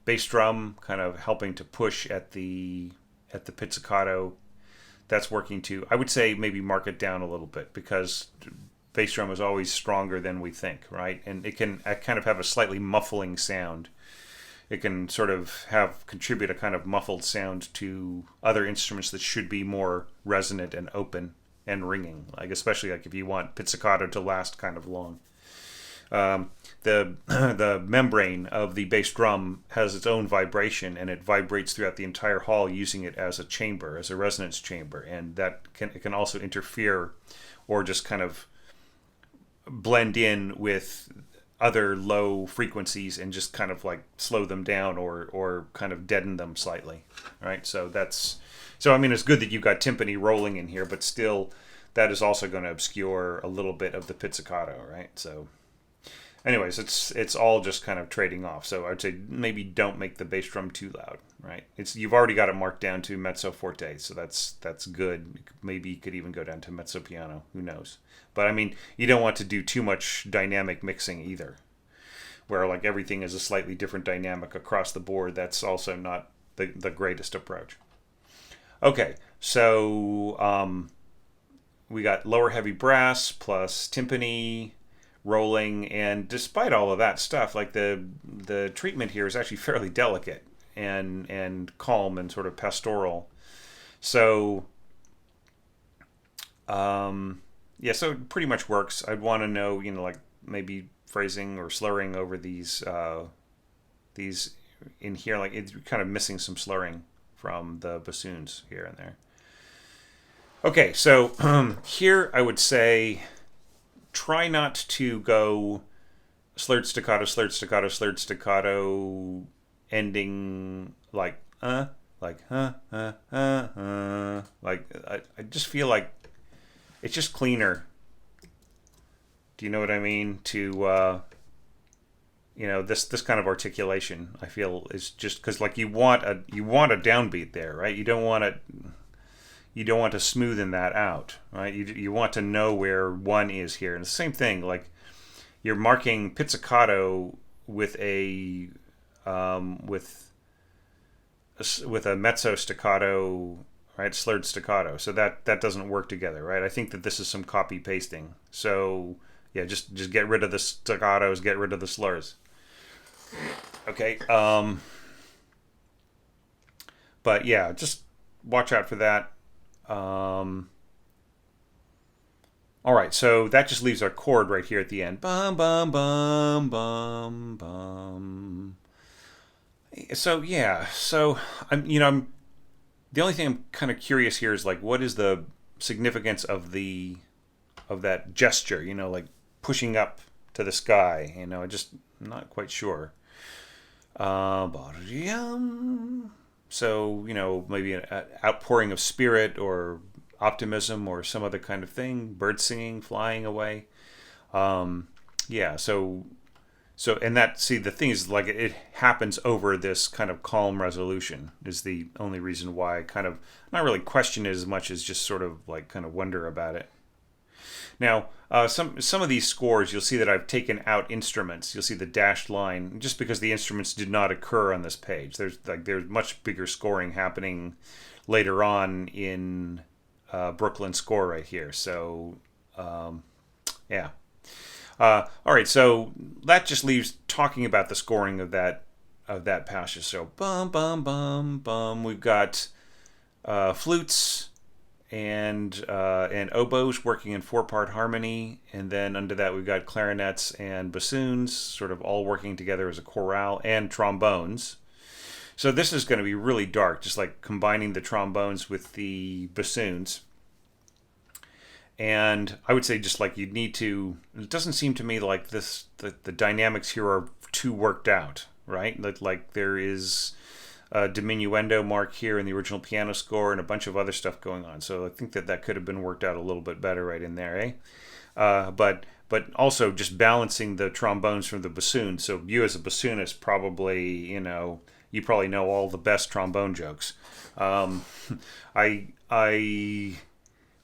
Speaker 1: Bass drum kind of helping to push at the pizzicato. That's working too. I would say maybe mark it down a little bit because bass drum is always stronger than we think, right? And it can kind of have a slightly muffling sound. It can sort of contribute a kind of muffled sound to other instruments that should be more resonant and open and ringing, like especially like if you want pizzicato to last kind of long. The membrane of the bass drum has its own vibration, and it vibrates throughout the entire hall, using it as a chamber, as a resonance chamber, and it can also interfere or just kind of blend in with other low frequencies and just kind of like slow them down or kind of deaden them slightly, right? So it's good that you've got timpani rolling in here, but still that is also going to obscure a little bit of the pizzicato, right? So anyways, it's all just kind of trading off. So I'd say maybe don't make the bass drum too loud, right? You've already got it marked down to mezzo forte, so that's good. Maybe you could even go down to mezzo piano, who knows? But you don't want to do too much dynamic mixing either, where like everything is a slightly different dynamic across the board. That's also not the greatest approach. Okay, so we got lower heavy brass plus timpani rolling, and despite all of that stuff, like the treatment here is actually fairly delicate and calm and sort of pastoral. So so it pretty much works. I'd want to know, like maybe phrasing or slurring over these in here, like it's kind of missing some slurring from the bassoons here and there. Okay, so here I would say try not to go slurred staccato, slurred staccato, slurred staccato, ending like like I just feel like it's just cleaner. Do you know what I mean? To this kind of articulation, I feel is just because like you want a downbeat there, right? You don't want to smoothen that out, right? You want to know where one is here. And the same thing, like you're marking pizzicato with a mezzo staccato, right? Slurred staccato. So that doesn't work together, right? I think that this is some copy pasting. So yeah, just get rid of the staccatos, get rid of the slurs. Okay. But yeah, just watch out for that. All right, so that just leaves our chord right here at the end. Bum bum bum bum bum. So yeah, I'm the only thing I'm kind of curious here is like, what is the significance of that gesture? Like pushing up to the sky. I just not quite sure. So maybe an outpouring of spirit or optimism or some other kind of thing. Bird singing, flying away. Yeah. So and the thing is, like, it happens over this kind of calm resolution is the only reason why I kind of not really question it as much as just sort of like kind of wonder about it. Now, some of these scores, you'll see that I've taken out instruments. You'll see the dashed line just because the instruments did not occur on this page. There's much bigger scoring happening later on in Brooklyn score right here. So, yeah. All right, so that just leaves talking about the scoring of that of that passage. So bum bum bum bum. We've got flutes and oboes working in four-part harmony, and then under that we've got clarinets and bassoons, sort of all working together as a chorale, and trombones. So this is going to be really dark, just like combining the trombones with the bassoons. And I would say just like you'd need to. It doesn't seem to me like this. The dynamics here are too worked out, right? Like there is a diminuendo mark here in the original piano score and a bunch of other stuff going on. So I think that could have been worked out a little bit better right in there, eh? But also just balancing the trombones from the bassoon. So you as a bassoonist probably you probably know all the best trombone jokes. Um, I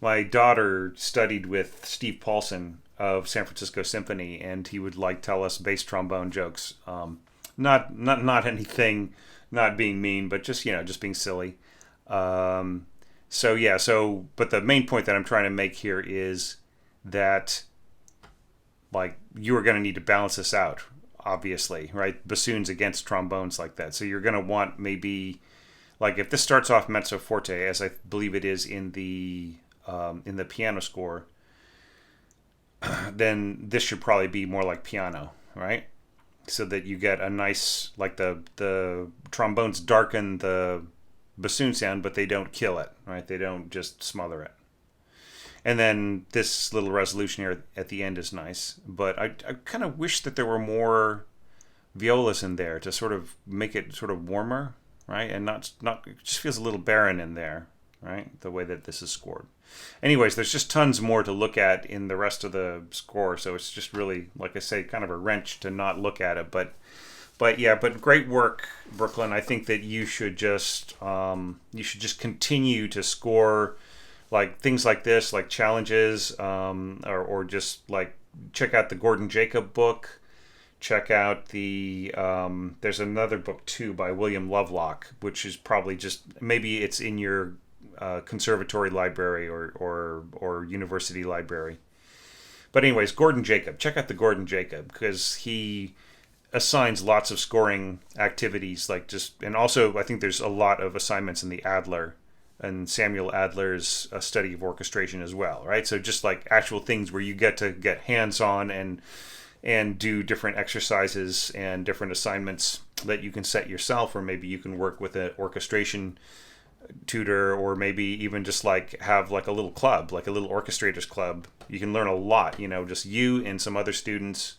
Speaker 1: my daughter studied with Steve Paulson of San Francisco Symphony, and he would like tell us bass trombone jokes. Not anything, not being mean, but just being silly. Um, so yeah, but the main point that I'm trying to make here is that like you are going to need to balance this out, obviously, right? Bassoons against trombones like that. So you're going to want maybe like if this starts off mezzo forte, as I believe it is in the piano score, then this should probably be more like piano, right? So that you get a nice like the trombones darken the bassoon sound, but they don't kill it, right? They don't just smother it. And then this little resolution here at the end is nice, but I kind of wish that there were more violas in there to sort of make it sort of warmer, right? And not it just feels a little barren in there, right? The way that this is scored. Anyways, there's just tons more to look at in the rest of the score, so it's just really, like I say, kind of a wrench to not look at it. But great work, Brooklyn. I think that you should just continue to score like things like this, like challenges, or just like check out the Gordon Jacob book. Check out there's another book too by William Lovelock, which is probably just maybe it's in your conservatory library or university library. But anyways, Gordon Jacob. Check out the Gordon Jacob because he assigns lots of scoring activities, and also I think there's a lot of assignments in the Adler and Samuel Adler's study of orchestration as well, right? So just like actual things where you get to get hands-on and do different exercises and different assignments that you can set yourself, or maybe you can work with an orchestration tutor, or maybe even just like have like a little club, like a little orchestrators club. You can learn a lot, just you and some other students,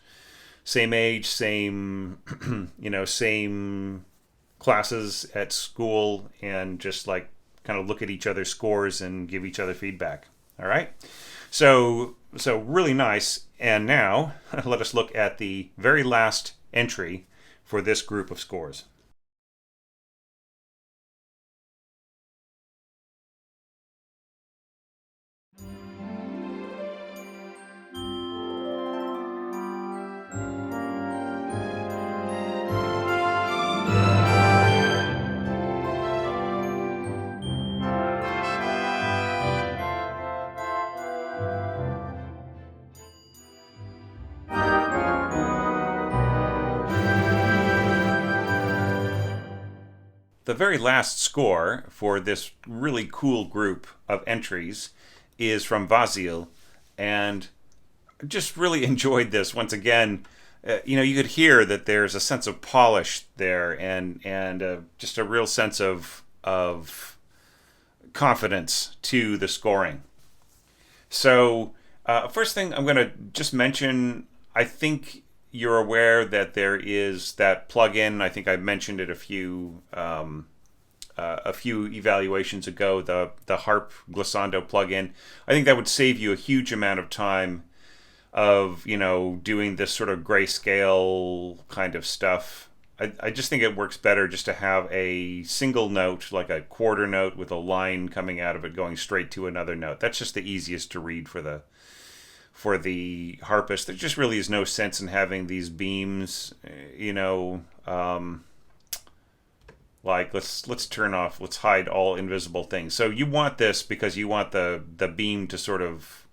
Speaker 1: same age, same same classes at school, and just like kind of look at each other's scores and give each other feedback. All right, so really nice. And now let us look at the very last entry for this group of scores. The very last score for this really cool group of entries is from Vasil, and just really enjoyed this. Once again, you could hear that there's a sense of polish there, and just a real sense of confidence to the scoring. So, first thing I'm going to just mention, I think you're aware that there is that plugin. I think I mentioned it a few evaluations ago. The Harp Glissando plugin. I think that would save you a huge amount of time of doing this sort of grayscale kind of stuff. I just think it works better just to have a single note, like a quarter note with a line coming out of it going straight to another note. That's just the easiest to read for the harpist. There just really is no sense in having these beams, like let's turn off, let's hide all invisible things. So you want this because you want the beam to sort of,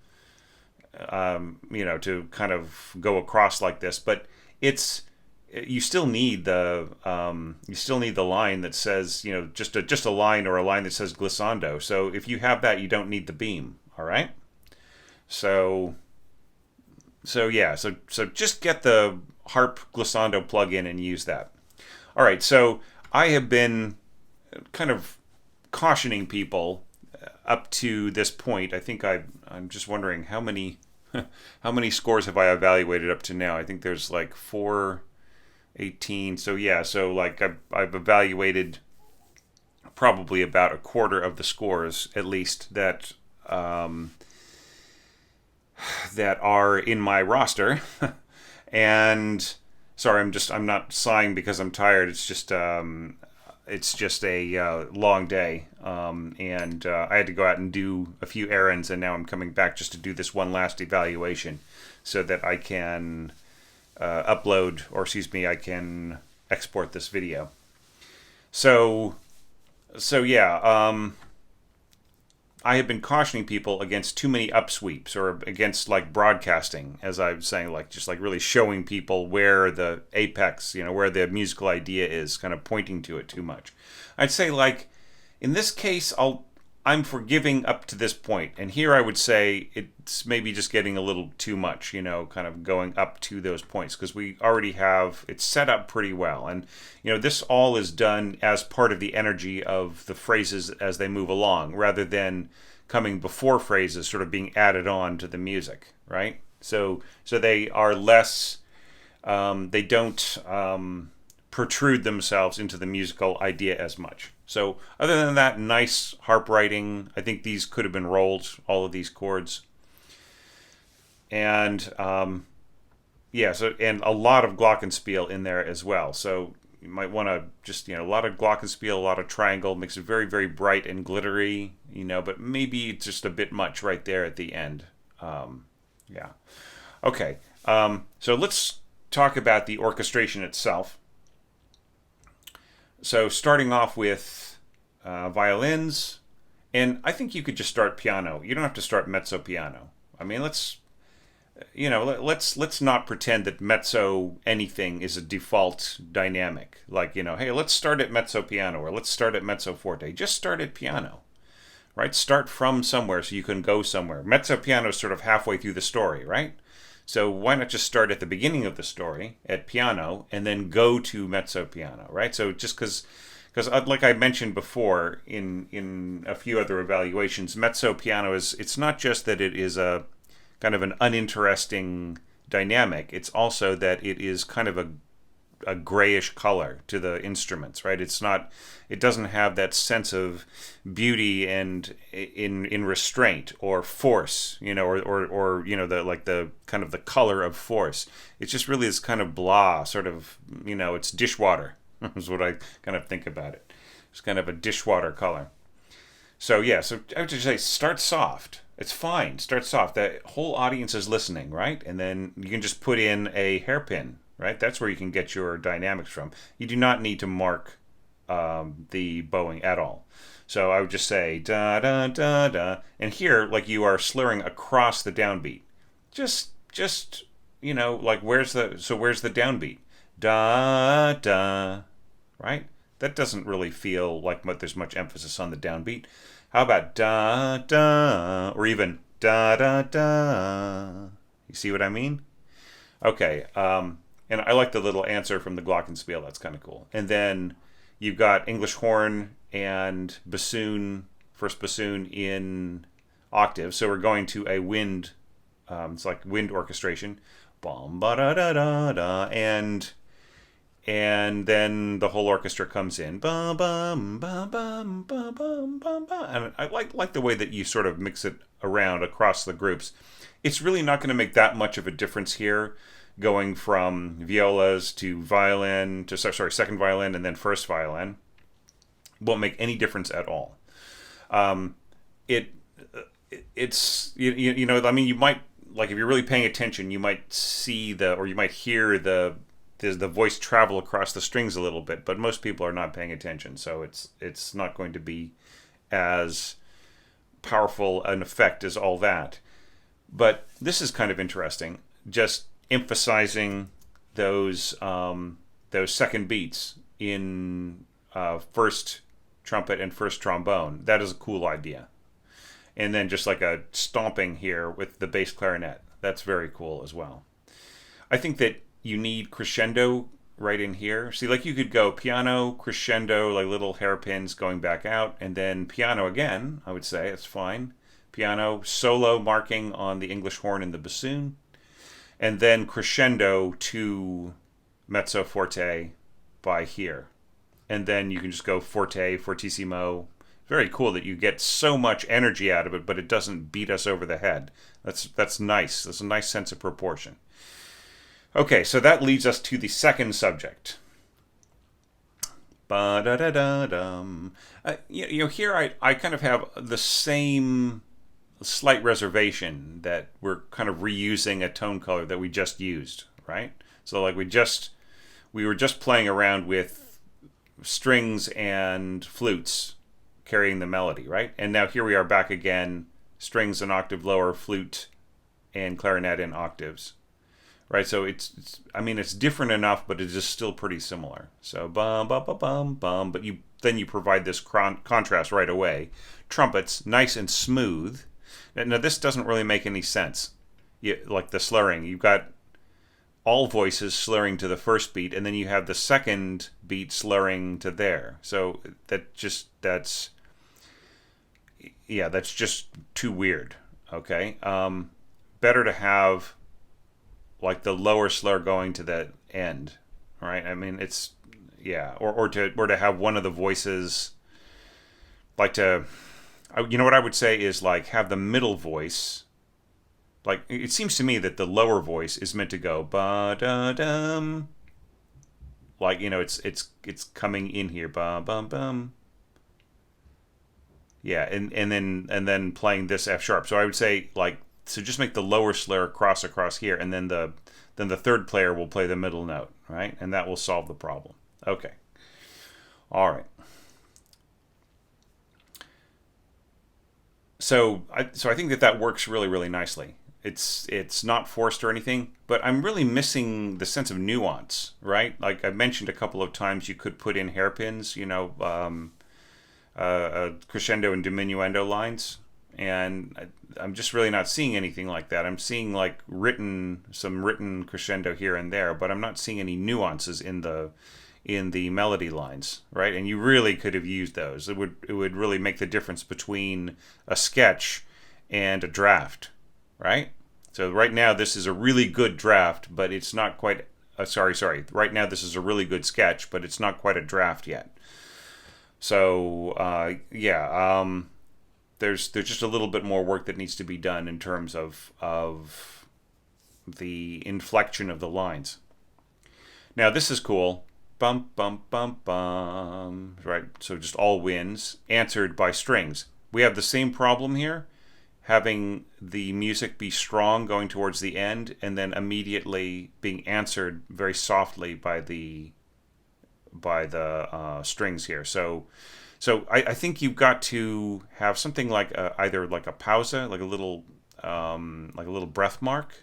Speaker 1: to kind of go across like this, but it's you still need the line that says, just a line, or a line that says glissando. So if you have that, you don't need the beam. All right. So so just get the harp glissando plugin and use that. All right. So I have been kind of cautioning people up to this point. I think I'm just wondering how many how many scores have I evaluated up to now? I think there's like 418. So yeah, so like I've evaluated probably about a quarter of the scores, at least, that are in my roster. And sorry, I'm not sighing because I'm tired. It's just a long day, and I had to go out and do a few errands, and now I'm coming back just to do this one last evaluation, so that I can upload, or excuse me, I can export this video. So yeah, I have been cautioning people against too many upsweeps, or against like broadcasting, as I was saying, like just like really showing people where the apex, where the musical idea is, kind of pointing to it too much. I'd say, like, in this case, I'm forgiving up to this point, and here I would say it's maybe just getting a little too much, kind of going up to those points, because we already have it set up pretty well, and this all is done as part of the energy of the phrases as they move along, rather than coming before phrases, sort of being added on to the music, right? So they are less, they don't protrude themselves into the musical idea as much. So other than that, nice harp writing. I think these could have been rolled, all of these chords. And and a lot of glockenspiel in there as well. So you might want to just, a lot of glockenspiel, a lot of triangle, makes it very, very bright and glittery, but maybe it's just a bit much right there at the end. Yeah. Okay. So let's talk about the orchestration itself. So starting off with violins, and I think you could just start piano. You don't have to start mezzo piano. I mean, let's not pretend that mezzo anything is a default dynamic. Like, hey, let's start at mezzo piano, or let's start at mezzo forte. Just start at piano, right? Start from somewhere so you can go somewhere. Mezzo piano is sort of halfway through the story, right? So why not just start at the beginning of the story at piano and then go to mezzo piano, right? So just because like I mentioned before in a few other evaluations, mezzo piano it's not just that it is a kind of an uninteresting dynamic. It's also that it is kind of a grayish color to the instruments, right? It doesn't have that sense of beauty and in restraint or force, or the kind of the color of force. It's just really this kind of blah, sort of, it's dishwater is what I kind of think about it. It's kind of a dishwater color. So yeah, so I would just say start soft. It's fine. Start soft. The whole audience is listening, right? And then you can just put in a hairpin, right? That's where you can get your dynamics from. You do not need to mark the bowing at all. So I would just say da da da da, and here, like, you are slurring across the downbeat. Just like where's the downbeat? Da da, right? That doesn't really feel like there's much emphasis on the downbeat. How about da da, or even da da da? You see what I mean? Okay. And I like the little answer from the glockenspiel. That's kind of cool. And then you've got English horn and bassoon, first bassoon in octave. So we're going to a wind. It's like wind orchestration. Bum ba da da da da, and then the whole orchestra comes in. Bum bum bum bum bum bum bum bum. And I like the way that you sort of mix it around across the groups. It's really not going to make that much of a difference here, going from violas to violin to second violin and then first violin. Won't make any difference at all. It's I mean, you might, like, if you're really paying attention, you might see you might hear the voice travel across the strings a little bit, but most people are not paying attention, so it's not going to be as powerful an effect as all that. But this is kind of interesting, just emphasizing those second beats in first trumpet and first trombone. That is a cool idea. And then just like a stomping here with the bass clarinet. That's very cool as well. I think that you need crescendo right in here. See, like you could go piano, crescendo, like little hairpins going back out, and then piano again, I would say. It's fine. Piano, solo marking on the English horn and the bassoon, and then crescendo to mezzo forte by here. And then you can just go forte, fortissimo. Very cool that you get so much energy out of it, but it doesn't beat us over the head. That's nice. That's a nice sense of proportion. Okay, so that leads us to the second subject. Ba-da-da-da-dum. Here I kind of have the same slight reservation that we're kind of reusing a tone color that we just used, right? So like we were just playing around with strings and flutes carrying the melody, right? And now here we are back again, strings an octave lower, flute and clarinet in octaves. Right, so it's different enough, but it is still pretty similar. So bum bum bum bum bum, but then you provide this contrast right away. Trumpets, nice and smooth. Now this doesn't really make any sense. Like the slurring, you've got all voices slurring to the first beat, and then you have the second beat slurring to there. So that's just too weird. Okay, better to have like the lower slur going to the end, right? I mean, it's or to have one of the voices, like what I would say is like have the middle voice. Like it seems to me that the lower voice is meant to go ba da dum. Like it's coming in here ba bum bum. Yeah, and then playing this F sharp. So I would say like. So just make the lower slur across here, and then the third player will play the middle note, right? And that will solve the problem. Okay. All right. So I think that works really, really nicely. It's not forced or anything, but I'm really missing the sense of nuance, right? Like I mentioned a couple of times, you could put in hairpins, crescendo and diminuendo lines. And I'm just really not seeing anything like that. I'm seeing like some written crescendo here and there, but I'm not seeing any nuances in the melody lines, right? And you really could have used those. It would really make the difference between a sketch and a draft, right? So right now this is a really good draft, but it's not quite. Sorry. Right now this is a really good sketch, but it's not quite a draft yet. So There's just a little bit more work that needs to be done in terms of the inflection of the lines. Now this is cool. Bum bum bum bum. Right. So just all winds answered by strings. We have the same problem here, having the music be strong going towards the end, and then immediately being answered very softly by the strings here. So I think you've got to have something like either like a pausa, like a little breath mark,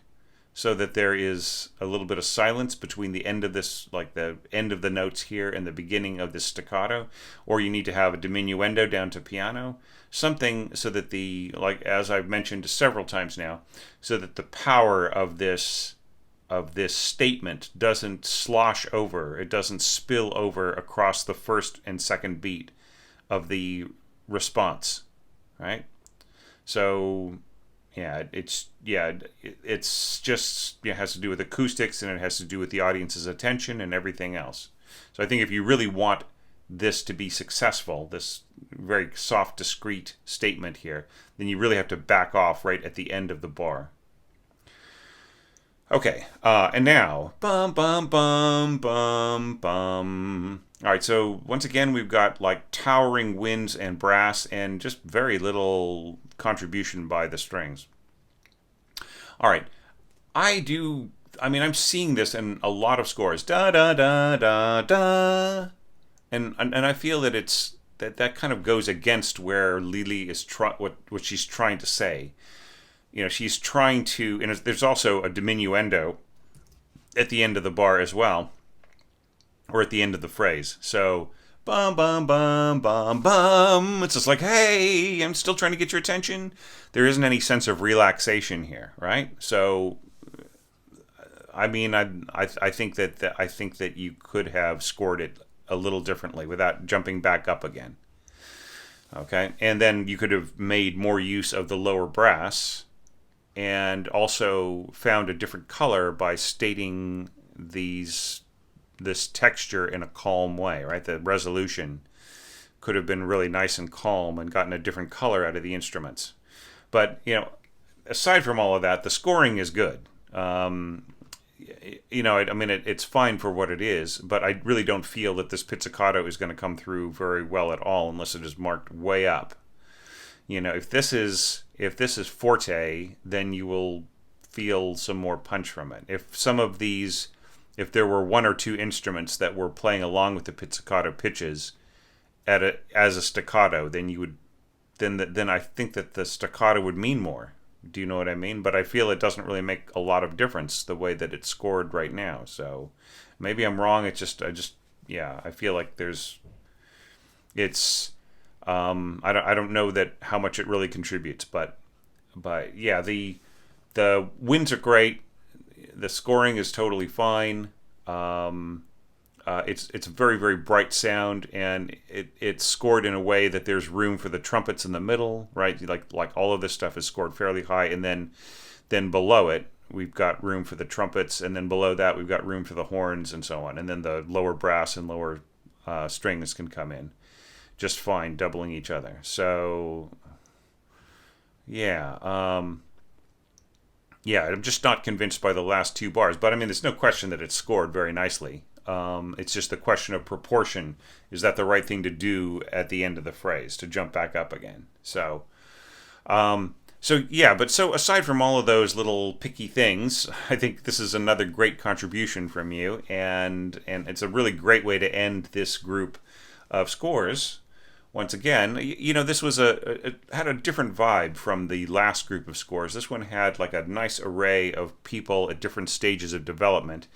Speaker 1: so that there is a little bit of silence between the end of this, like the end of the notes here and the beginning of this staccato, or you need to have a diminuendo down to piano, something so that like as I've mentioned several times now, so that the power of this statement doesn't slosh over, it doesn't spill over across the first and second beat of the response, right? So it's just has to do with acoustics, and it has to do with the audience's attention and everything else. So I think if you really want this to be successful, this very soft, discrete statement here, then you really have to back off right at the end of the bar. Okay, and now bum bum bum bum bum. All right, so once again we've got like towering winds and brass, and just very little contribution by the strings. All right, I'm seeing this in a lot of scores. Da da da da da, and I feel that that kind of goes against where Lili is what she's trying to say. She's trying to, and there's also a diminuendo at the end of the bar as well, or at the end of the phrase. So, bum, bum, bum, bum, bum. It's just like, hey, I'm still trying to get your attention. There isn't any sense of relaxation here, right? So, I mean, I think that you could have scored it a little differently without jumping back up again. Okay, and then you could have made more use of the lower brass, and also found a different color by stating this texture in a calm way. Right, the resolution could have been really nice and calm, and gotten a different color out of the instruments. But aside from all of that, the scoring is good. I mean, it's fine for what it is, but I really don't feel that this pizzicato is going to come through very well at all unless it is marked way up. If this is forte, then you will feel some more punch from it. If there were one or two instruments that were playing along with the pizzicato pitches as a staccato, then I think that the staccato would mean more. Do you know what I mean? But I feel it doesn't really make a lot of difference the way that it's scored right now. So maybe I'm wrong. I feel like I don't know that how much it really contributes, but yeah, the winds are great. The scoring is totally fine. It's a very, very bright sound, and it's scored in a way that there's room for the trumpets in the middle, right? Like all of this stuff is scored fairly high, and then below it we've got room for the trumpets, and then below that we've got room for the horns and so on, and then the lower brass and lower strings can come in just fine, doubling each other. So yeah, I'm just not convinced by the last two bars, but I mean, there's no question that it's scored very nicely. It's just the question of proportion. Is that the right thing to do at the end of the phrase, to jump back up again? So aside from all of those little picky things, I think this is another great contribution from you, and it's a really great way to end this group of scores. Once again, this was had a different vibe from the last group of scores. This one had like a nice array of people at different stages of development.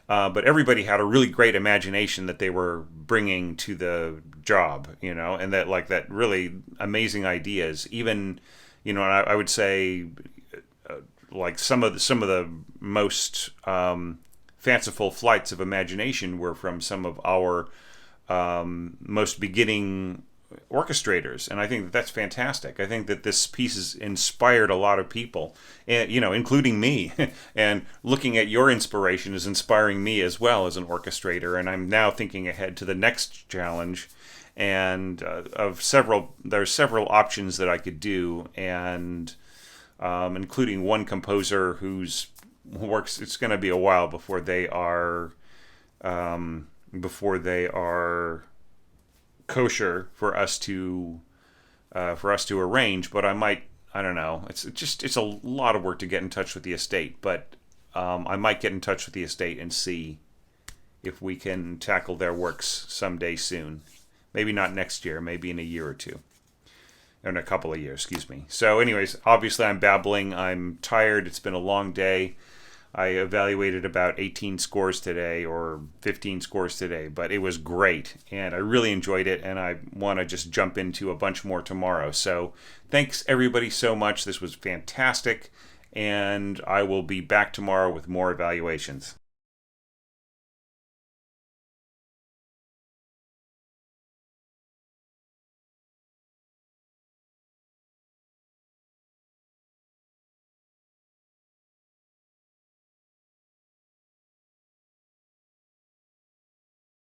Speaker 1: But everybody had a really great imagination that they were bringing to the job, and that really amazing ideas. Even, I would say, like some of the most fanciful flights of imagination were from some of our most beginning orchestrators, and I think that that's fantastic. I think that this piece has inspired a lot of people, and including me. And looking at your inspiration is inspiring me as well as an orchestrator. And I'm now thinking ahead to the next challenge, and there's several options that I could do, and including one composer whose works. It's going to be a while before they are kosher for us to arrange, but I don't know. It's a lot of work to get in touch with the estate, but I might get in touch with the estate and see if we can tackle their works someday soon. Maybe not next year, maybe in a year or two. Or in a couple of years, excuse me. So anyways, obviously I'm babbling. I'm tired. It's been a long day. I evaluated about 18 scores today, or 15 scores today, but it was great, and I really enjoyed it, and I want to just jump into a bunch more tomorrow. So thanks everybody so much. This was fantastic, and I will be back tomorrow with more evaluations.